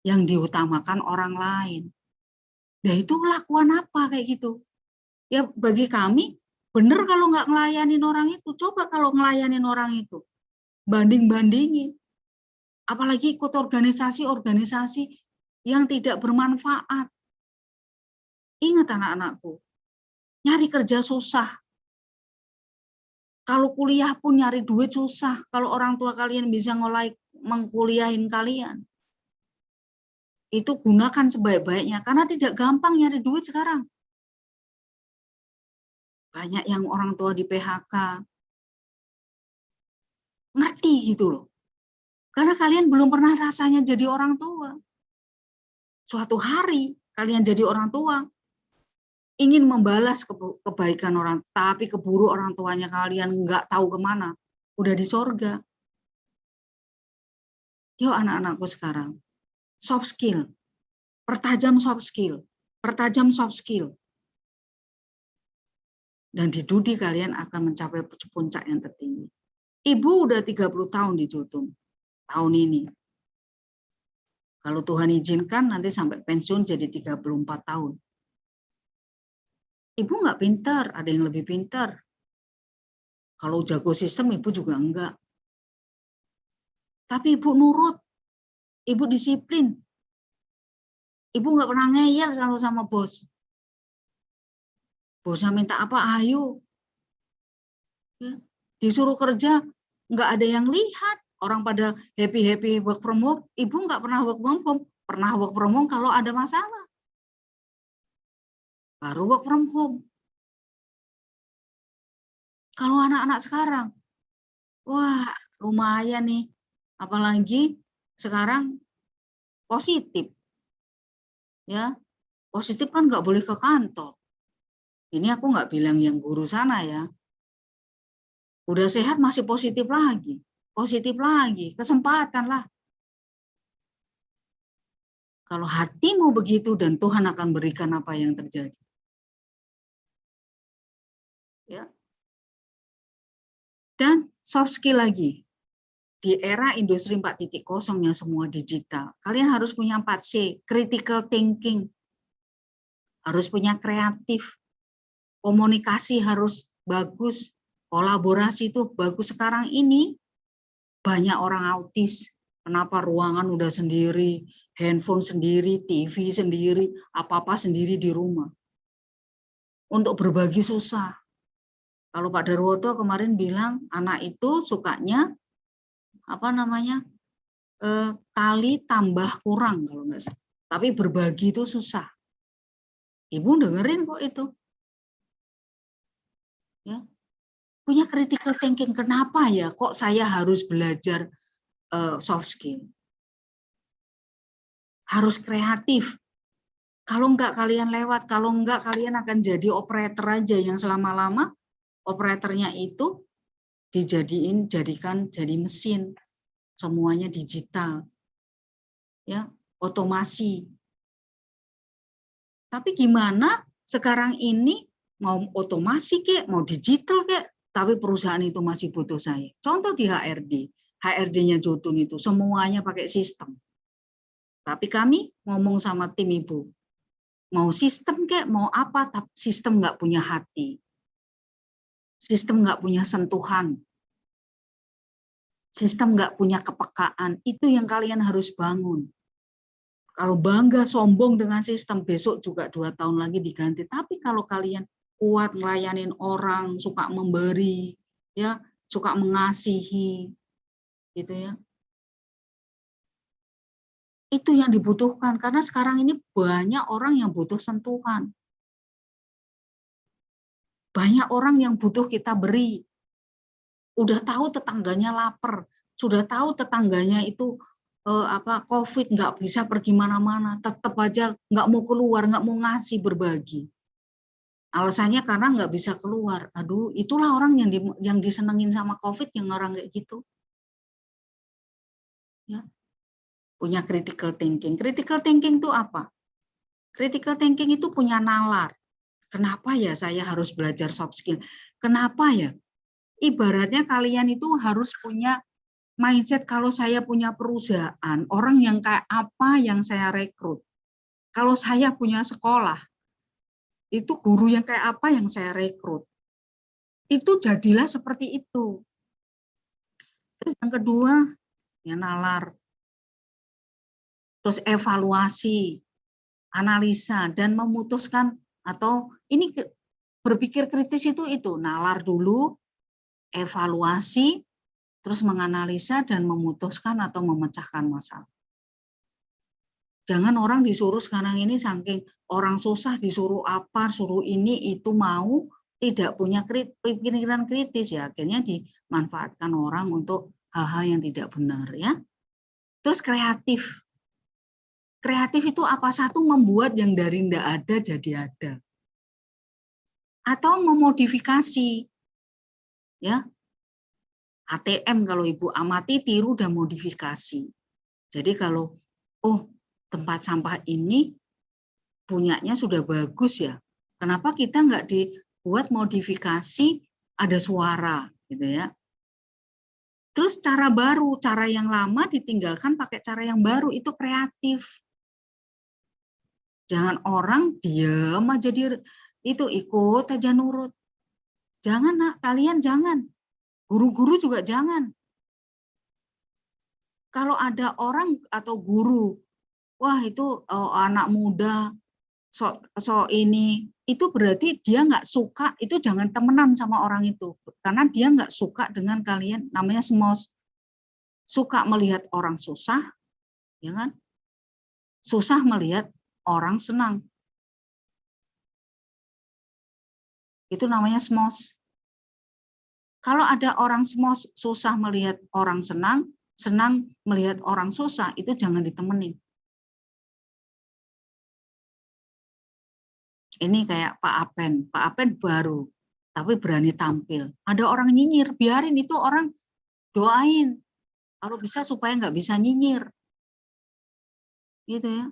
Yang diutamakan orang lain. Nah itu kelakuan apa kayak gitu? Ya bagi kami, bener kalau nggak ngelayanin orang itu. Coba kalau ngelayanin orang itu. Banding-bandingin. Apalagi ikut organisasi-organisasi yang tidak bermanfaat. Ingat anak-anakku, nyari kerja susah. Kalau kuliah pun nyari duit susah. Kalau orang tua kalian bisa mengkuliahin kalian, itu gunakan sebaik-baiknya. Karena tidak gampang nyari duit sekarang. Banyak yang orang tua di PHK. Ngerti gitu loh. Karena kalian belum pernah rasanya jadi orang tua. Suatu hari kalian jadi orang tua, ingin membalas kebaikan orang, tapi keburu orang tuanya kalian nggak tahu kemana, udah di sorga. Yuk anak-anakku sekarang, soft skill, pertajam soft skill, pertajam soft skill. Dan di Dudi kalian akan mencapai puncak yang tertinggi. Ibu udah 30 tahun di Jotun, tahun ini. Kalau Tuhan izinkan nanti sampai pensiun jadi 34 tahun. Ibu nggak pintar, ada yang lebih pintar. Kalau jago sistem, ibu juga enggak. Tapi ibu nurut, ibu disiplin. Ibu nggak pernah ngeyel selalu sama bos. Bosnya minta apa, ayo. Ya, disuruh kerja, nggak ada yang lihat. Orang pada happy-happy work from home, ibu nggak pernah work from home. Pernah work from home kalau ada masalah. Baru work from home. Kalau anak-anak sekarang, wah lumayan nih. Apalagi sekarang positif. Ya, positif kan nggak boleh ke kantor. Ini aku nggak bilang yang guru sana ya. Udah sehat masih positif lagi. Positif lagi, kesempatan lah. Kalau hatimu begitu dan Tuhan akan berikan apa yang terjadi. Ya. Dan soft skill lagi. Di era industri 4.0 yang semua digital, kalian harus punya 4C, critical thinking. Harus punya kreatif. Komunikasi harus bagus. Kolaborasi itu bagus. Sekarang ini banyak orang autis. Kenapa ruangan udah sendiri, handphone sendiri, TV sendiri, apa-apa sendiri di rumah. Untuk berbagi susah. Kalau Pak Darwoto kemarin bilang anak itu sukanya kali tambah kurang kalau nggak salah. Tapi berbagi itu susah. Ibu dengerin kok itu. Ya. Punya critical thinking, kenapa ya kok saya harus belajar soft skill? Harus kreatif. Kalau enggak kalian lewat, kalau enggak kalian akan jadi operator aja yang selama-lama operatornya itu jadikan jadi mesin. Semuanya digital. Ya, otomasi. Tapi gimana sekarang ini mau otomasi kek, mau digital kek, tapi perusahaan itu masih butuh saya. Contoh di HRD. HRD-nya Jotun itu semuanya pakai sistem. Tapi kami ngomong sama tim ibu, mau sistem kek, mau apa, tapi sistem nggak punya hati. Sistem nggak punya sentuhan. Sistem nggak punya kepekaan. Itu yang kalian harus bangun. Kalau bangga sombong dengan sistem, besok juga 2 tahun lagi diganti. Tapi kalau kalian kuat ngelayanin orang, suka memberi, ya, suka mengasihi, gitu ya. Itu yang dibutuhkan karena sekarang ini banyak orang yang butuh sentuhan. Banyak orang yang butuh kita beri. Udah tahu tetangganya lapar, sudah tahu tetangganya itu COVID nggak bisa pergi mana-mana, tetap aja nggak mau keluar, nggak mau ngasih berbagi. Alasannya karena nggak bisa keluar. Aduh, itulah orang yang disenengin sama COVID yang orang kayak gitu. Ya. Punya critical thinking. Critical thinking itu apa? Critical thinking itu punya nalar. Kenapa ya saya harus belajar soft skill? Kenapa ya? Ibaratnya kalian itu harus punya mindset kalau saya punya perusahaan, orang yang kayak apa yang saya rekrut. Kalau saya punya sekolah, itu guru yang kayak apa yang saya rekrut. Itu jadilah seperti itu. Terus yang kedua, ya nalar. Terus evaluasi, analisa, dan memutuskan Atau ini berpikir kritis itu nalar dulu, evaluasi, terus menganalisa dan memutuskan atau memecahkan masalah. Jangan orang disuruh sekarang ini saking orang susah disuruh apa, suruh ini itu mau, tidak punya pikiran kritis ya, akhirnya dimanfaatkan orang untuk hal-hal yang tidak benar ya. Terus kreatif. Kreatif itu apa? Satu, membuat yang dari tidak ada jadi ada. Atau memodifikasi. Ya. ATM kalau Ibu amati, tiru dan modifikasi. Jadi kalau tempat sampah ini punyanya sudah bagus ya. Kenapa kita nggak dibuat modifikasi ada suara gitu ya. Terus cara baru, cara yang lama ditinggalkan pakai cara yang baru, itu kreatif. Jangan orang diam aja itu ikut aja nurut. Jangan nak, kalian jangan. Guru-guru juga jangan. Kalau ada orang atau guru, wah itu anak muda, so ini, itu berarti dia nggak suka, itu jangan temenan sama orang itu. Karena dia nggak suka dengan kalian, namanya smos. Suka melihat orang susah, ya kan? Susah melihat orang senang. Itu namanya smos. Kalau ada orang smos susah melihat orang senang, senang melihat orang susah, itu jangan ditemenin. Ini kayak Pak Apen. Pak Apen baru, tapi berani tampil. Ada orang nyinyir, biarin itu orang doain. Kalau bisa supaya nggak bisa nyinyir. Gitu ya.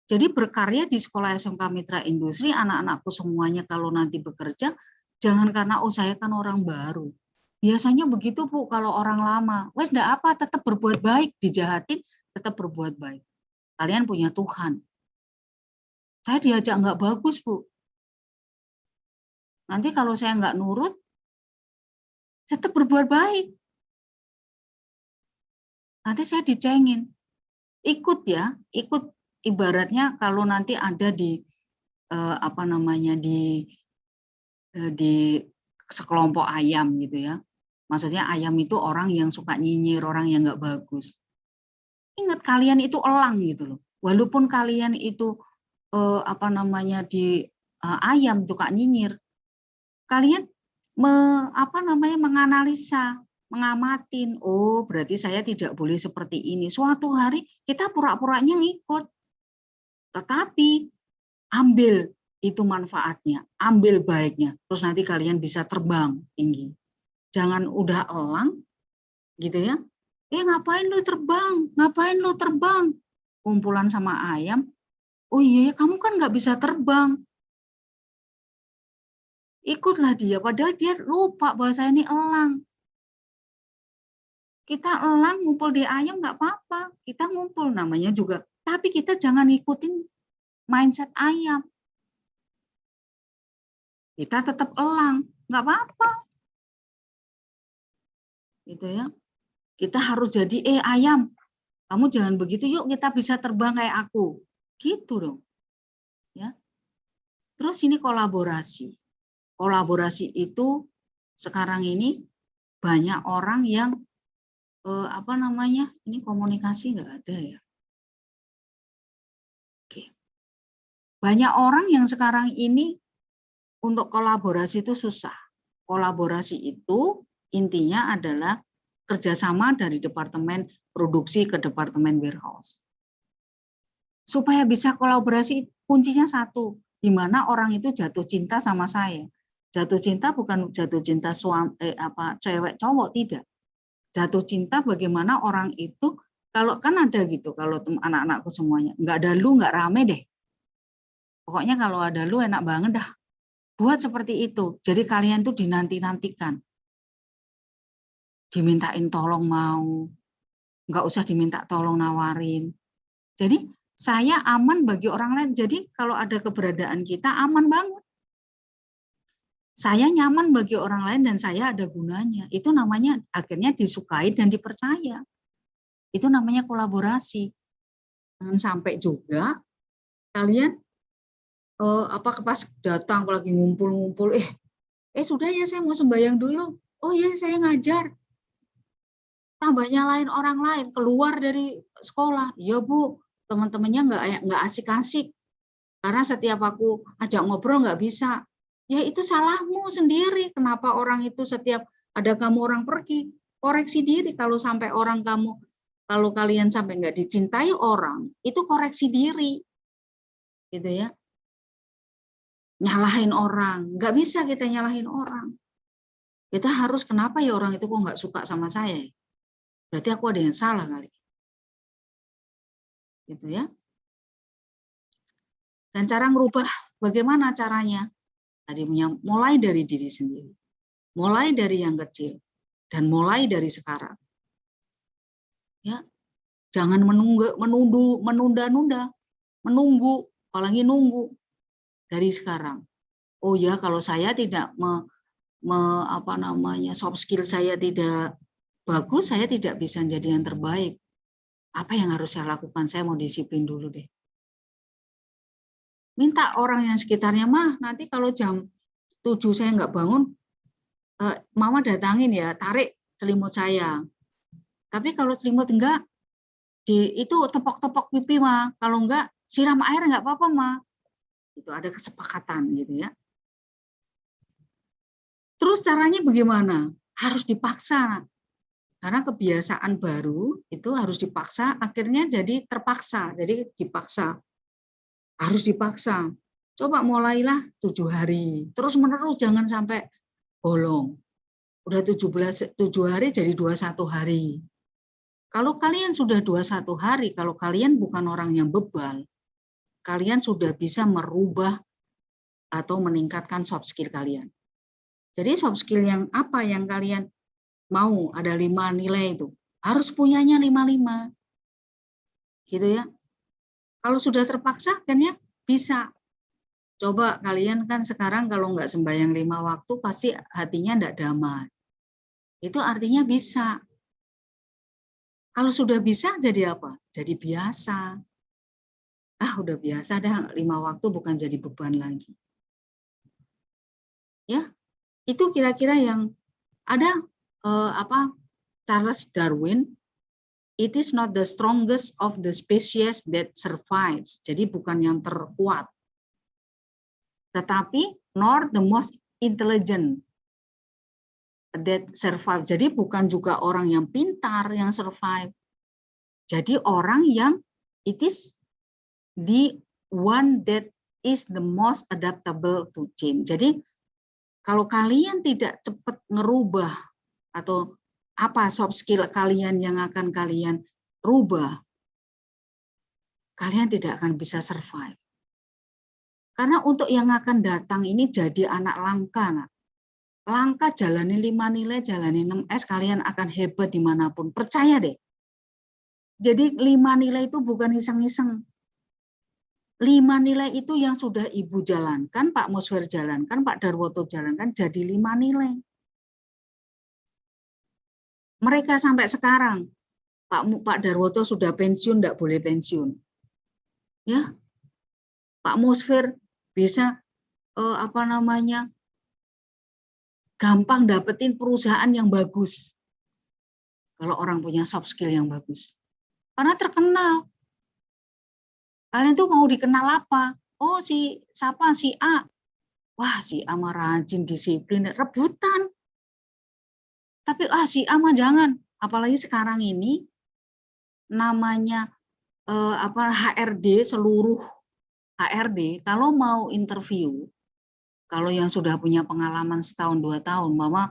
Jadi berkarya di Sekolah SMK Mitra Industri, anak-anakku semuanya kalau nanti bekerja, jangan karena saya kan orang baru. Biasanya begitu Bu, kalau orang lama, wes enggak apa, tetap berbuat baik, dijahatin, tetap berbuat baik. Kalian punya Tuhan. Saya diajak nggak bagus Bu. Nanti kalau saya nggak nurut, tetap berbuat baik. Nanti saya dicengin. Ikut ya, ikut. Ibaratnya kalau nanti ada di di sekelompok ayam gitu ya. Maksudnya ayam itu orang yang suka nyinyir, orang yang nggak bagus. Ingat kalian itu elang gitu loh. Walaupun kalian itu di ayam suka nyinyir, kalian menganalisa, mengamatin. Oh, berarti saya tidak boleh seperti ini. Suatu hari kita pura-puranya ngikut. Tetapi ambil itu manfaatnya, ambil baiknya, terus nanti kalian bisa terbang tinggi. Jangan udah elang, gitu ya. Ngapain lu terbang? Ngapain lu terbang? Kumpulan sama ayam. Oh iya, kamu kan nggak bisa terbang. Ikutlah dia, padahal dia lupa bahwa saya ini elang. Kita elang ngumpul di ayam nggak apa-apa, kita ngumpul namanya juga. Tapi kita jangan ikutin mindset ayam. Kita tetap elang, nggak apa-apa. Gitu ya. Kita harus jadi ayam. Kamu jangan begitu, yuk kita bisa terbang kayak aku. Gitu dong. Ya. Terus ini kolaborasi. Kolaborasi itu sekarang ini banyak orang yang ini komunikasi nggak ada ya. Oke. Banyak orang yang sekarang ini untuk kolaborasi itu susah. Kolaborasi itu intinya adalah kerjasama dari departemen produksi ke departemen warehouse. Supaya bisa kolaborasi, kuncinya satu, di mana orang itu jatuh cinta sama saya. Jatuh cinta bukan jatuh cinta cewek cowok, tidak. Jatuh cinta bagaimana orang itu, kalau kan ada gitu, kalau anak-anakku semuanya, nggak ada lu nggak rame deh. Pokoknya kalau ada lu enak banget dah. Buat seperti itu. Jadi kalian tuh dinanti-nantikan. Dimintain tolong mau. Nggak usah diminta tolong nawarin. Jadi saya aman bagi orang lain. Jadi kalau ada keberadaan kita aman banget. Saya nyaman bagi orang lain dan saya ada gunanya. Itu namanya akhirnya disukai dan dipercaya. Itu namanya kolaborasi. Jangan sampai juga kalian pas datang lagi ngumpul-ngumpul, sudah ya saya mau sembahyang dulu. Oh ya saya ngajar. Tambah nyalain orang lain, keluar dari sekolah. Ya Bu, teman-temannya nggak asik-asik. Karena setiap aku ajak ngobrol nggak bisa. Ya itu salahmu sendiri. Kenapa orang itu setiap ada kamu orang pergi? Koreksi diri. Kalau sampai orang kamu, kalau kalian sampai nggak dicintai orang, itu koreksi diri. Gitu ya. Nyalahin orang. Nggak bisa kita nyalahin orang. Kita harus, kenapa ya orang itu kok nggak suka sama saya? Berarti aku ada yang salah kali. Gitu ya. Dan cara merubah, bagaimana caranya? Tadi mulai dari diri sendiri. Mulai dari yang kecil. Dan mulai dari sekarang. Ya. Jangan menunda-nunda. Menunggu, apalagi nunggu dari sekarang. Oh ya, kalau saya tidak soft skill saya tidak bagus, saya tidak bisa jadi yang terbaik. Apa yang harus saya lakukan? Saya mau disiplin dulu deh. Minta orang yang sekitarnya, mah nanti kalau jam 7 saya nggak bangun, mama datangin ya, tarik selimut saya. Tapi kalau selimut enggak, itu tepok-tepok pipi mah. Kalau enggak, siram air enggak apa-apa mah. Itu ada kesepakatan gitu ya. Terus caranya bagaimana? Harus dipaksa. Karena kebiasaan baru itu harus dipaksa, akhirnya jadi terpaksa, jadi dipaksa. Harus dipaksa. Coba mulailah 7 hari, terus menerus, jangan sampai bolong. Udah 7 hari jadi 21 hari. Kalau kalian sudah 21 hari, kalau kalian bukan orang yang bebal, kalian sudah bisa merubah atau meningkatkan soft skill kalian. Jadi soft skill yang apa yang kalian mau, ada 5 nilai itu, harus punyanya 5. Gitu ya. Kalau sudah terpaksa kan ya bisa. Coba kalian kan sekarang kalau nggak sembahyang 5 waktu pasti hatinya enggak damai. Itu artinya bisa. Kalau sudah bisa jadi apa? Jadi biasa. Udah biasa dah 5 waktu bukan jadi beban lagi. Ya, itu kira-kira yang ada Charles Darwin, it is not the strongest of the species that survives. Jadi bukan yang terkuat. Tetapi nor the most intelligent that survive. Jadi bukan juga orang yang pintar yang survive. Jadi orang yang it is the one that is the most adaptable to change. Jadi kalau kalian tidak cepat ngerubah atau apa soft skill kalian yang akan kalian rubah, kalian tidak akan bisa survive. Karena untuk yang akan datang ini jadi anak langka. Langka jalani 5 nilai, jalani 6S, kalian akan hebat dimanapun. Percaya deh. Jadi 5 nilai itu bukan iseng-iseng. 5 nilai itu yang sudah Ibu jalankan, Pak Musfir jalankan, Pak Darwoto jalankan, jadi 5 nilai. Mereka sampai sekarang, Pak Darwoto sudah pensiun, enggak boleh pensiun. Ya, Pak Musfir bisa gampang dapetin perusahaan yang bagus. Kalau orang punya soft skill yang bagus. Karena terkenal. Kalian tuh mau dikenal apa? Oh, si A. Wah, si A mah rajin, disiplin, rebutan. Tapi si A mah jangan. Apalagi sekarang ini namanya HRD, seluruh HRD kalau mau interview, kalau yang sudah punya pengalaman setahun 2 tahun, mama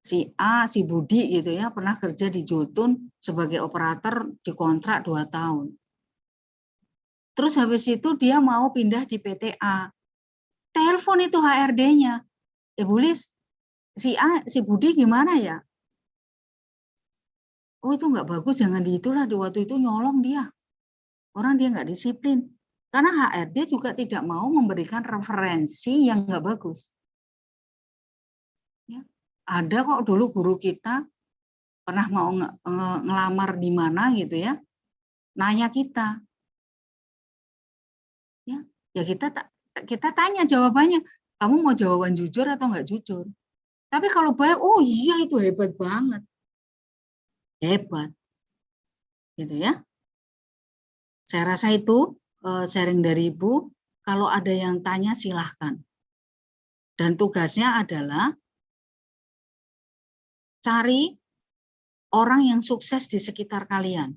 si A, si Budi gitu ya, pernah kerja di Jotun sebagai operator dikontrak 2 tahun. Terus habis itu dia mau pindah di PTA. Telepon itu HRD-nya. Bu Lis, si A, si Budi gimana ya? Oh itu nggak bagus, jangan diitulah, di waktu itu nyolong dia. Orang dia nggak disiplin. Karena HRD juga tidak mau memberikan referensi yang nggak bagus. Ya. Ada kok dulu guru kita pernah mau ngelamar di mana gitu ya, nanya kita. Ya kita kita tanya jawabannya, kamu mau jawaban jujur atau nggak jujur? Tapi kalau baik, oh iya itu hebat banget. Hebat. Gitu ya. Saya rasa itu sharing dari Ibu. Kalau ada yang tanya silahkan. Dan tugasnya adalah cari orang yang sukses di sekitar kalian.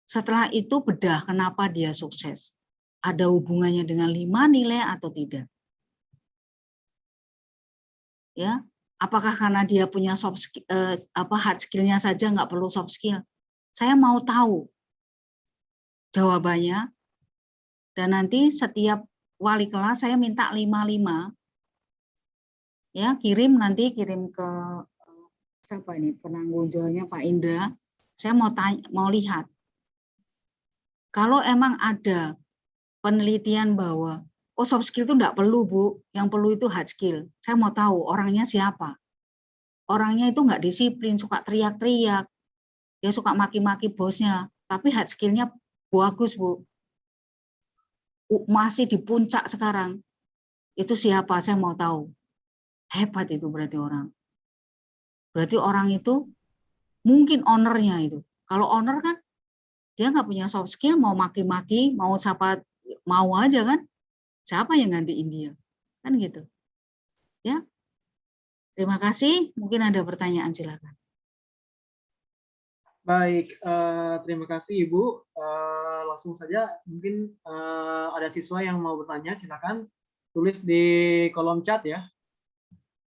Setelah itu bedah kenapa dia sukses. Ada hubungannya dengan 5 nilai atau tidak. Ya, apakah karena dia punya soft skill, hard skill-nya saja nggak perlu soft skill? Saya mau tahu jawabannya. Dan nanti setiap wali kelas saya minta 5-5. Ya, kirim ke siapa ini penanggung jawabnya Pak Indra. Saya mau lihat. Kalau emang ada penelitian bahwa soft skill itu enggak perlu, Bu. Yang perlu itu hard skill. Saya mau tahu orangnya siapa. Orangnya itu enggak disiplin, suka teriak-teriak. Dia suka maki-maki bosnya, tapi hard skill-nya bagus, Bu. Masih di puncak sekarang. Itu siapa? Saya mau tahu. Hebat itu berarti orang. Berarti orang itu mungkin ownernya itu. Kalau owner kan dia nggak punya soft skill, mau maki-maki, mau siapa mau aja kan. Siapa yang gantiin dia? Kan gitu. Ya. Terima kasih. Mungkin ada pertanyaan, silakan. Baik, terima kasih Ibu. Langsung saja, mungkin ada siswa yang mau bertanya, silakan tulis di kolom chat ya.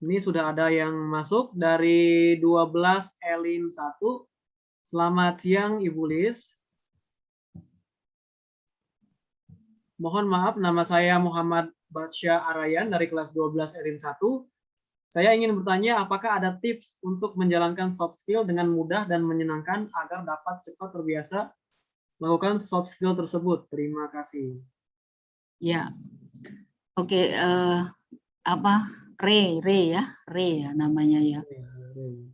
Ini sudah ada yang masuk dari 12 Elin 1. Selamat siang Ibu Lis. Mohon maaf, nama saya Muhammad Batsya Arayan dari kelas 12 Elin 1. Saya ingin bertanya, apakah ada tips untuk menjalankan soft skill dengan mudah dan menyenangkan agar dapat cepat terbiasa melakukan soft skill tersebut? Terima kasih. Ya, oke. Re ya namanya ya.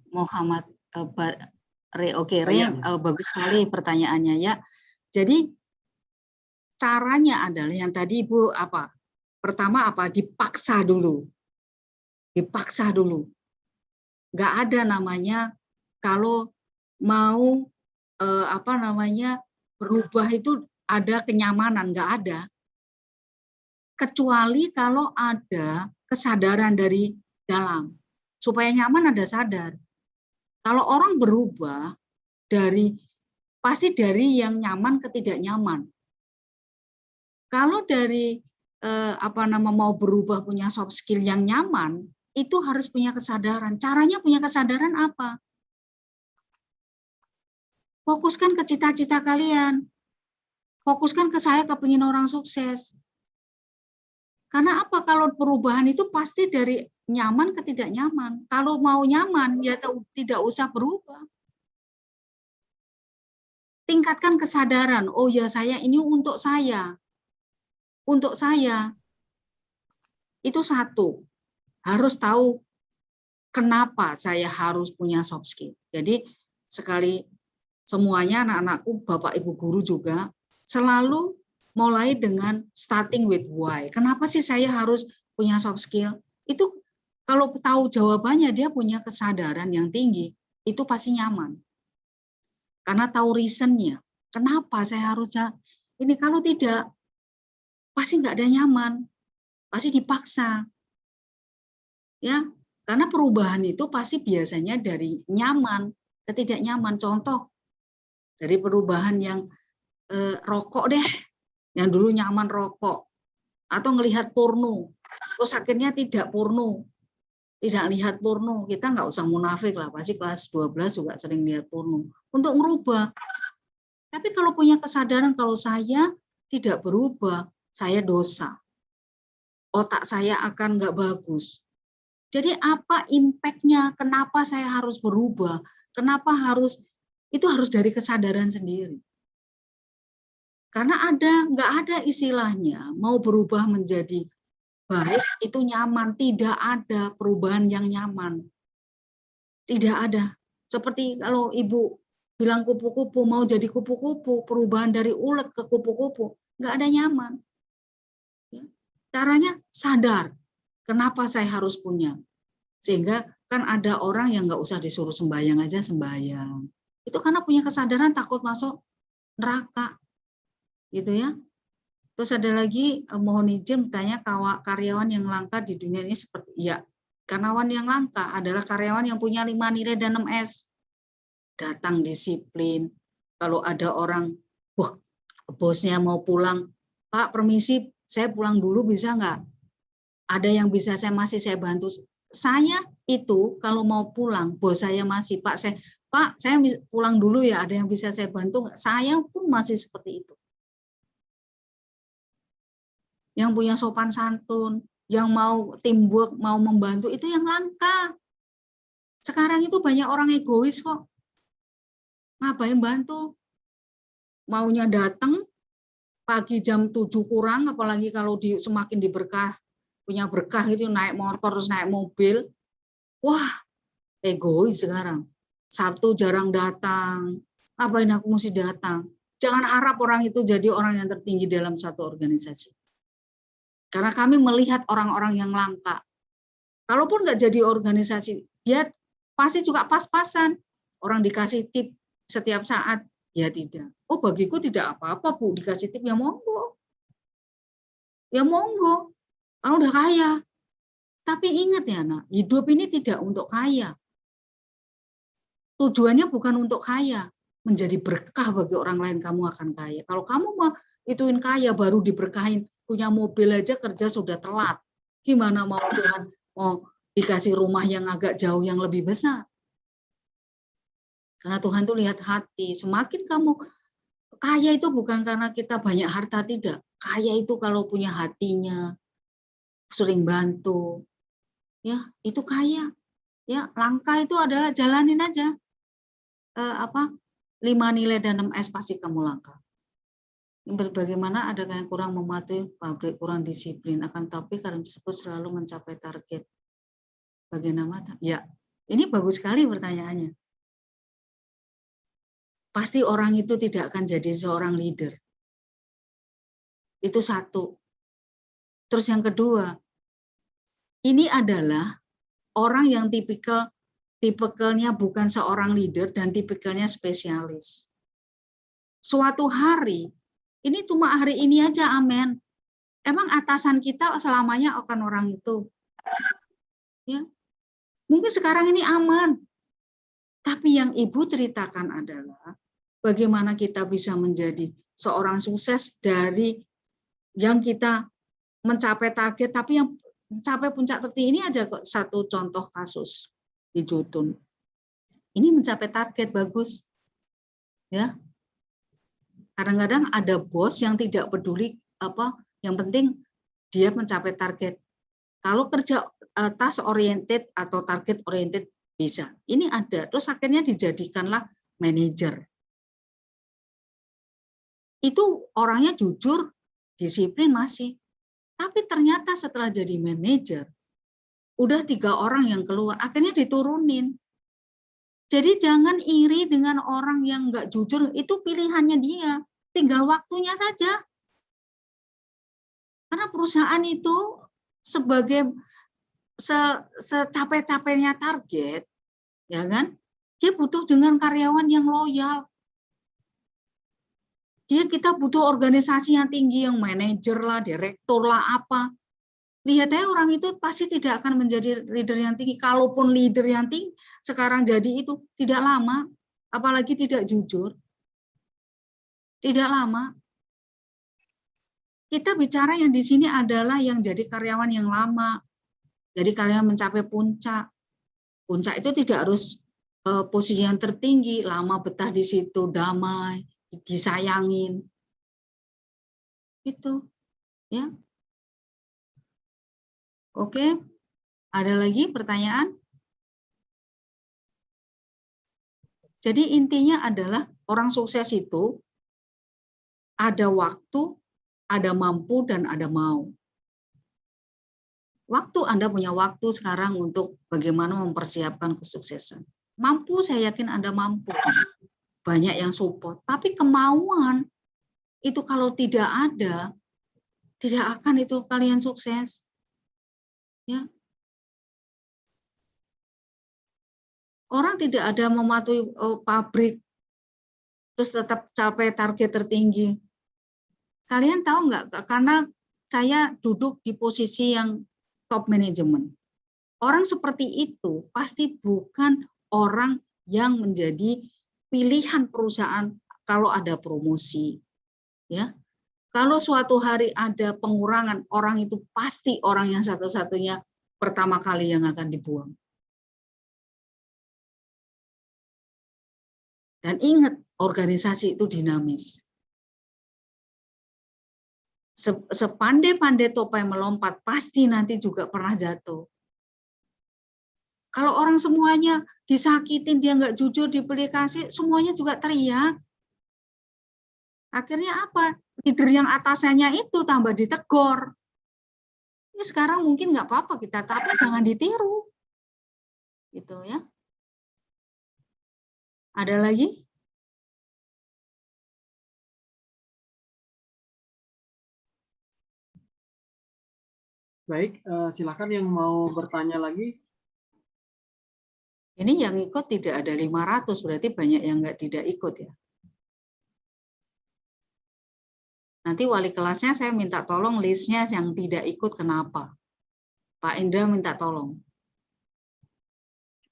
Muhammad Re. Oke, Re, bagus sekali pertanyaannya ya. Jadi caranya adalah yang tadi Ibu pertama dipaksa dulu. Dipaksa dulu. Nggak ada namanya kalau mau berubah itu ada kenyamanan, nggak ada. Kecuali kalau ada kesadaran dari dalam. Supaya nyaman ada sadar. Kalau orang berubah pasti dari yang nyaman ke tidak nyaman. Kalau dari mau berubah punya soft skill yang nyaman, itu harus punya kesadaran. Caranya punya kesadaran apa? Fokuskan ke cita-cita kalian. Fokuskan ke saya kepingin orang sukses. Karena apa? Kalau perubahan itu pasti dari nyaman ke tidak nyaman. Kalau mau nyaman, ya tidak usah berubah. Tingkatkan kesadaran. Oh ya, saya ini untuk saya. Untuk saya. Itu satu. Harus tahu kenapa saya harus punya soft skill. Jadi semuanya anak-anakku, Bapak Ibu guru juga selalu mulai dengan starting with why. Kenapa sih saya harus punya soft skill? Itu kalau tahu jawabannya, dia punya kesadaran yang tinggi, itu pasti nyaman. Karena tahu reasonnya. Kenapa saya harus ini? Kalau tidak, pasti nggak ada nyaman. Pasti dipaksa. Ya, karena perubahan itu pasti biasanya dari nyaman ke tidak nyaman. Contoh, dari perubahan yang rokok deh, yang dulu nyaman rokok, atau ngelihat porno, terus akhirnya tidak porno, tidak lihat porno, kita nggak usah munafik lah, pasti kelas 12 juga sering lihat porno, untuk merubah. Tapi kalau punya kesadaran kalau saya tidak berubah, saya dosa, otak saya akan nggak bagus. Jadi apa impact-nya? Kenapa saya harus berubah? Kenapa itu harus dari kesadaran sendiri. Karena nggak ada istilahnya mau berubah menjadi baik itu nyaman. Tidak ada perubahan yang nyaman. Tidak ada. Seperti kalau Ibu bilang kupu-kupu, mau jadi kupu-kupu, perubahan dari ulet ke kupu-kupu, nggak ada nyaman. Caranya sadar, kenapa saya harus punya. Sehingga kan ada orang yang nggak usah disuruh sembahyang aja sembahyang. Itu karena punya kesadaran takut masuk neraka. Gitu ya. Terus ada lagi, mohon izin bertanya, karyawan yang langka di dunia ini seperti, ya, karyawan yang langka adalah karyawan yang punya 5 nilai dan 6 S. Datang disiplin. Kalau ada orang, wah, bosnya mau pulang, Pak, permisi, saya pulang dulu bisa nggak? Ada yang bisa saya bantu. Saya itu kalau mau pulang, bos saya masih, Pak, saya pulang dulu ya, ada yang bisa saya bantu nggak? Saya pun masih seperti itu. Yang punya sopan santun, yang mau teamwork, mau membantu, itu yang langka. Sekarang itu banyak orang egois kok. Ngapain bantu? Maunya datang pagi jam 7 kurang, apalagi kalau semakin diberkah, punya berkah itu naik motor, terus naik mobil. Wah, egois sekarang. Sabtu jarang datang. Ngapain aku mesti datang? Jangan harap orang itu jadi orang yang tertinggi dalam suatu organisasi. Karena kami melihat orang-orang yang langka. Kalaupun nggak jadi organisasi, dia pasti juga pas-pasan. Orang dikasih tip setiap saat, ya tidak. Oh, bagiku tidak apa-apa, Bu, dikasih tip, ya monggo. Ya monggo, kalau udah kaya. Tapi ingat ya, Nak, hidup ini tidak untuk kaya. Tujuannya bukan untuk kaya, menjadi berkah bagi orang lain, kamu akan kaya. Kalau kamu mau ituin kaya, baru diberkahin, punya mobil aja kerja sudah telat. Gimana mau Tuhan mau dikasih rumah yang agak jauh yang lebih besar? Karena Tuhan tuh lihat hati. Semakin kamu kaya itu bukan karena kita banyak harta, tidak. Kaya itu kalau punya hatinya, sering bantu, ya itu kaya. Ya, langka itu adalah jalanin aja. 5 nilai dan 6 S pasti kamu langka. Bagaimana ada yang kurang mematuhi pabrik, kurang disiplin, akan tapi karena tersebut selalu mencapai target. Bagaimana? Ya, ini bagus sekali pertanyaannya. Pasti orang itu tidak akan jadi seorang leader. Itu satu. Terus yang kedua, ini adalah orang yang tipikalnya bukan seorang leader dan tipikalnya spesialis. Suatu hari, ini cuma hari ini aja, amen. Emang atasan kita selamanya akan orang itu? Ya, mungkin sekarang ini aman. Tapi yang Ibu ceritakan adalah bagaimana kita bisa menjadi seorang sukses dari yang kita mencapai target, tapi yang mencapai puncak tertinggi. Ini ada satu contoh kasus di Jotun. Ini mencapai target bagus, ya. Kadang-kadang ada bos yang tidak peduli apa, yang penting dia mencapai target. Kalau kerja task oriented atau target oriented bisa. Ini ada. Terus akhirnya dijadikanlah manajer. Itu orangnya jujur, disiplin masih. Tapi ternyata setelah jadi manajer, udah 3 orang yang keluar, akhirnya diturunin. Jadi jangan iri dengan orang yang nggak jujur, itu pilihannya dia. Tinggal waktunya saja. Karena perusahaan itu sebagai secapek-capeknya target, ya kan? Dia butuh dengan karyawan yang loyal. Kita butuh organisasi yang tinggi, yang manajer lah, direktur lah, apa. Lihat aja orang itu pasti tidak akan menjadi leader yang tinggi. Kalaupun leader yang tinggi, sekarang jadi itu tidak lama, apalagi tidak jujur. Tidak lama. Kita bicara yang di sini adalah yang jadi karyawan yang lama. Jadi karyawan mencapai puncak. Puncak itu tidak harus posisi yang tertinggi, lama betah di situ, damai, disayangin. Itu, ya. Oke, ada lagi pertanyaan? Jadi intinya adalah orang sukses itu ada waktu, ada mampu, dan ada mau. Waktu Anda punya waktu sekarang untuk bagaimana mempersiapkan kesuksesan. Mampu, saya yakin Anda mampu. Banyak yang support. Tapi kemauan, itu kalau tidak ada, tidak akan itu kalian sukses. Ya. Orang tidak ada mematuhi pabrik terus tetap capai target tertinggi. Kalian tahu nggak? Karena saya duduk di posisi yang top management. Orang seperti itu pasti bukan orang yang menjadi pilihan perusahaan kalau ada promosi. Ya. Kalau suatu hari ada pengurangan, orang itu pasti orang yang satu-satunya pertama kali yang akan dibuang. Dan ingat, organisasi itu dinamis. Sepandai-pandai topai melompat, pasti nanti juga pernah jatuh. Kalau orang semuanya disakitin, dia nggak jujur, diberi kasih, semuanya juga teriak. Akhirnya apa? Leader yang atasannya itu tambah ditegur. Ini sekarang mungkin nggak apa-apa kita, tapi jangan ditiru. Gitu ya. Ada lagi? Baik, silakan yang mau bertanya lagi. Ini yang ikut tidak ada 500, berarti banyak yang tidak ikut ya. Nanti wali kelasnya saya minta tolong listnya yang tidak ikut kenapa. Pak Indra minta tolong.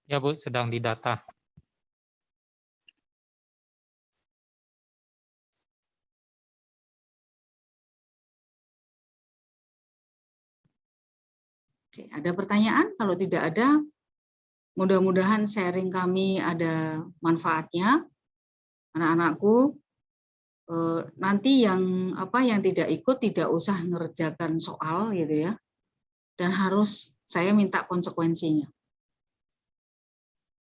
Ya Bu, sedang didata. Oke, ada pertanyaan? Kalau tidak ada, mudah-mudahan sharing kami ada manfaatnya. Anak-anakku, nanti yang tidak ikut tidak usah ngerjakan soal gitu ya. Dan harus saya minta konsekuensinya.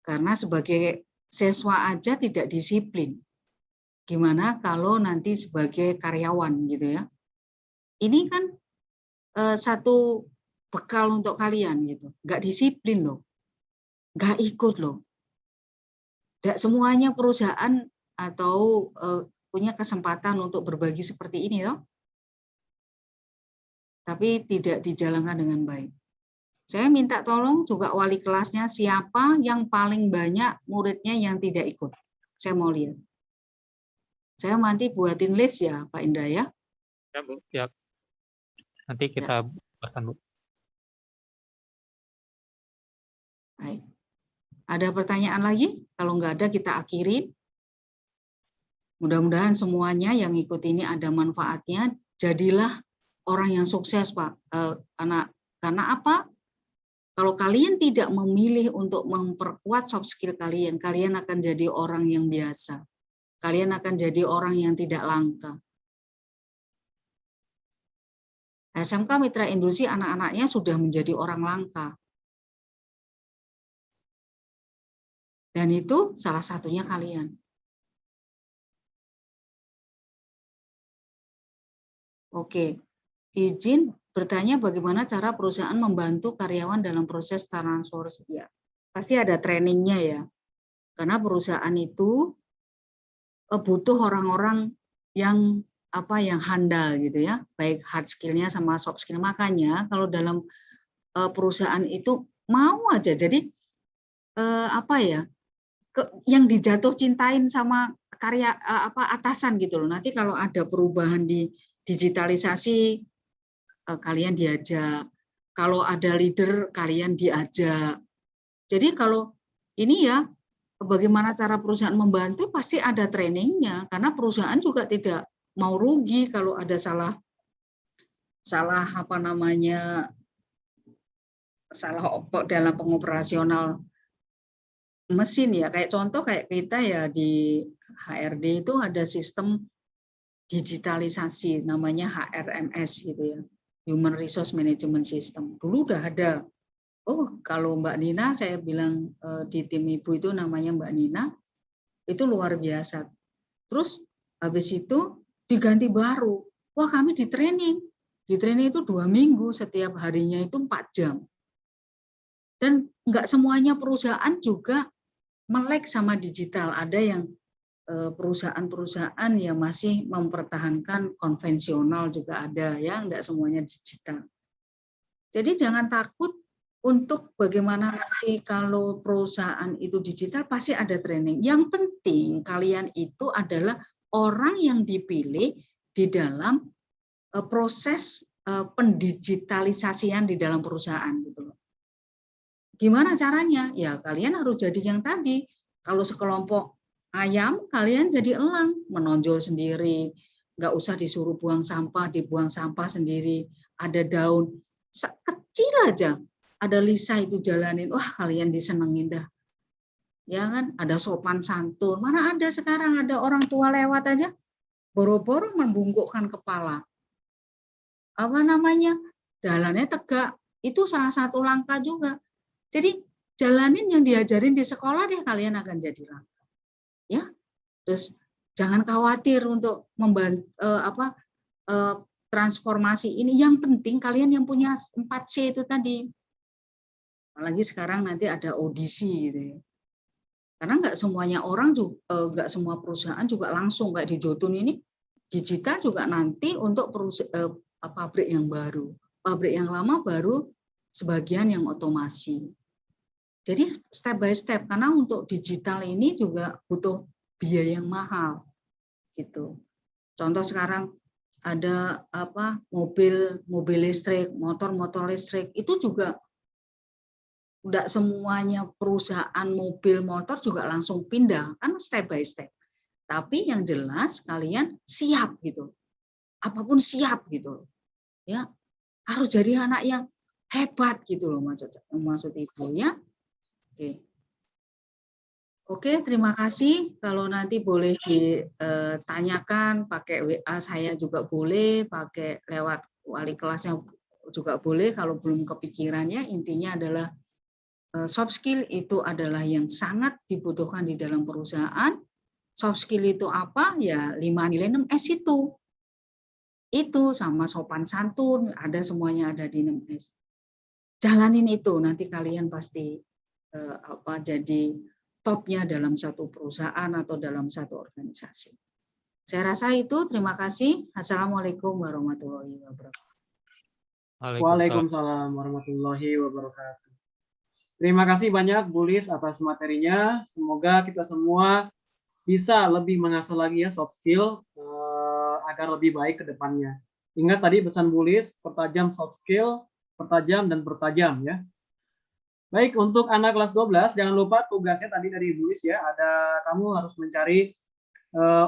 Karena sebagai siswa aja tidak disiplin. Gimana kalau nanti sebagai karyawan gitu ya. Ini kan satu bekal untuk kalian gitu. Nggak disiplin loh. Nggak ikut loh. Nggak semuanya perusahaan atau punya kesempatan untuk berbagi seperti ini loh. Tapi tidak dijalankan dengan baik. Saya minta tolong juga wali kelasnya siapa yang paling banyak muridnya yang tidak ikut. Saya mau lihat. Saya nanti buatin list ya Pak Indra ya. Ya Bu, siap. Nanti kita buatkan Bu. Baik. Ada pertanyaan lagi? Kalau nggak ada kita akhiri. Mudah-mudahan semuanya yang ikut ini ada manfaatnya. Jadilah orang yang sukses Pak. Karena apa? Kalau kalian tidak memilih untuk memperkuat soft skill kalian, kalian akan jadi orang yang biasa. Kalian akan jadi orang yang tidak langka. SMK Mitra Industri anak-anaknya sudah menjadi orang langka. Dan itu salah satunya kalian. Oke, izin bertanya bagaimana cara perusahaan membantu karyawan dalam proses transformasi. Ya, pasti ada trainingnya ya. Karena perusahaan itu butuh orang-orang yang handal gitu ya, baik hard skill-nya sama soft skill. Makanya kalau dalam perusahaan itu mau aja jadi yang dijatuh cintain sama karya atasan gitu loh. Nanti kalau ada perubahan di digitalisasi kalian diajak. Kalau ada leader kalian diajak. Jadi kalau ini ya bagaimana cara perusahaan membantu pasti ada trainingnya karena perusahaan juga tidak mau rugi kalau ada salah dalam pengoperasional mesin ya. Kayak contoh kayak kita ya di HRD itu ada sistem digitalisasi namanya HRMS gitu ya, Human Resource Management System. Dulu udah ada. Oh, kalau Mbak Nina saya bilang di tim Ibu itu namanya Mbak Nina, itu luar biasa. Terus habis itu diganti baru. Wah, kami di training. Di training itu 2 minggu, setiap harinya itu 4 jam. Dan nggak semuanya perusahaan juga melek sama digital. Ada yang perusahaan-perusahaan yang masih mempertahankan konvensional juga ada ya, enggak semuanya digital. Jadi jangan takut untuk bagaimana nanti kalau perusahaan itu digital pasti ada training. Yang penting kalian itu adalah orang yang dipilih di dalam proses pendigitalisasian di dalam perusahaan gitu loh. Gimana caranya? Ya kalian harus jadi yang tadi. Kalau sekelompok ayam, kalian jadi elang, menonjol sendiri, nggak usah disuruh buang sampah, dibuang sampah sendiri. Ada daun kecil aja, ada Lisa itu jalanin, wah kalian disenengin dah. Ya kan, ada sopan santun. Mana ada sekarang ada orang tua lewat aja, boro-boro membungkukkan kepala. Apa namanya? Jalannya tegak. Itu salah satu langkah juga. Jadi jalanin yang diajarin di sekolah deh, kalian akan jadi langkah. Ya, terus jangan khawatir untuk membantu transformasi ini. Yang penting kalian yang punya 4C itu tadi. Apalagi sekarang nanti ada audisi gitu ya. Karena nggak semuanya orang juga, nggak semua perusahaan juga langsung kayak di Jotun ini digital juga nanti untuk pabrik yang baru, pabrik yang lama baru sebagian yang otomasi. Jadi step by step, karena untuk digital ini juga butuh biaya yang mahal, gitu. Contoh sekarang ada mobil listrik, motor listrik, itu juga tidak semuanya perusahaan mobil motor juga langsung pindah, kan step by step. Tapi yang jelas kalian siap gitu, apapun siap gitu, ya harus jadi anak yang hebat gitu loh maksud ibu ya. Oke, terima kasih. Kalau nanti boleh ditanyakan pakai WA saya juga boleh, pakai lewat wali kelasnya juga boleh. Kalau belum kepikirannya, intinya adalah soft skill itu adalah yang sangat dibutuhkan di dalam perusahaan. Soft skill itu apa? Ya 5 nilai 6S itu. Itu sama sopan santun, ada semuanya ada di 6S. Jalanin itu, nanti kalian pasti jadi topnya dalam satu perusahaan atau dalam satu organisasi. Saya rasa itu. Terima kasih. Assalamualaikum warahmatullahi wabarakatuh. Waalaikumsalam warahmatullahi wabarakatuh. Terima kasih banyak Bu Lis atas materinya. Semoga kita semua bisa lebih mengasah lagi ya soft skill agar lebih baik ke depannya. Ingat tadi pesan Bu Lis, pertajam soft skill, pertajam dan pertajam ya. Baik, untuk anak kelas 12, jangan lupa tugasnya tadi dari Bu Lis ya, ada kamu harus mencari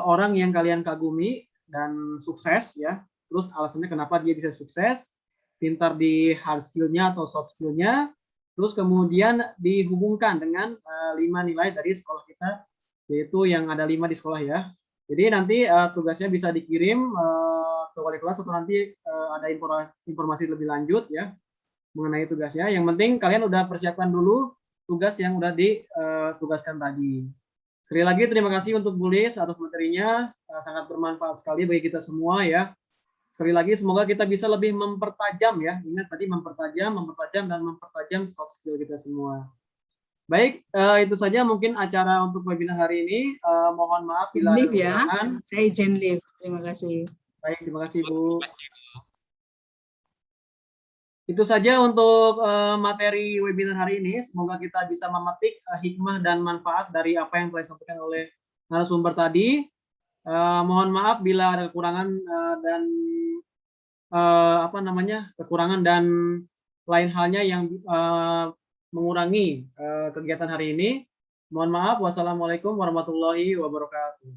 orang yang kalian kagumi dan sukses ya. Terus alasannya kenapa dia bisa sukses, pintar di hard skill-nya atau soft skill-nya, terus kemudian dihubungkan dengan 5 nilai dari sekolah kita, yaitu yang ada 5 di sekolah ya. Jadi nanti tugasnya bisa dikirim ke wali kelas atau nanti ada informasi lebih lanjut ya mengenai tugasnya. Yang penting kalian udah persiapkan dulu tugas yang udah ditugaskan tadi. Sekali lagi terima kasih untuk Bu Lis atas materinya, sangat bermanfaat sekali bagi kita semua ya. Sekali lagi semoga kita bisa lebih mempertajam ya. Ingat tadi mempertajam dan mempertajam soft skill kita semua. Baik, itu saja mungkin acara untuk webinar hari ini. Mohon maaf bila ada kekurangan. Ya. Saya izin live. Terima kasih. Baik, terima kasih Bu. Itu saja untuk materi webinar hari ini. Semoga kita bisa memetik hikmah dan manfaat dari apa yang telah disampaikan oleh narasumber tadi. Mohon maaf bila ada kekurangan dan kekurangan dan lain halnya yang mengurangi kegiatan hari ini. Mohon maaf. Wassalamualaikum warahmatullahi wabarakatuh.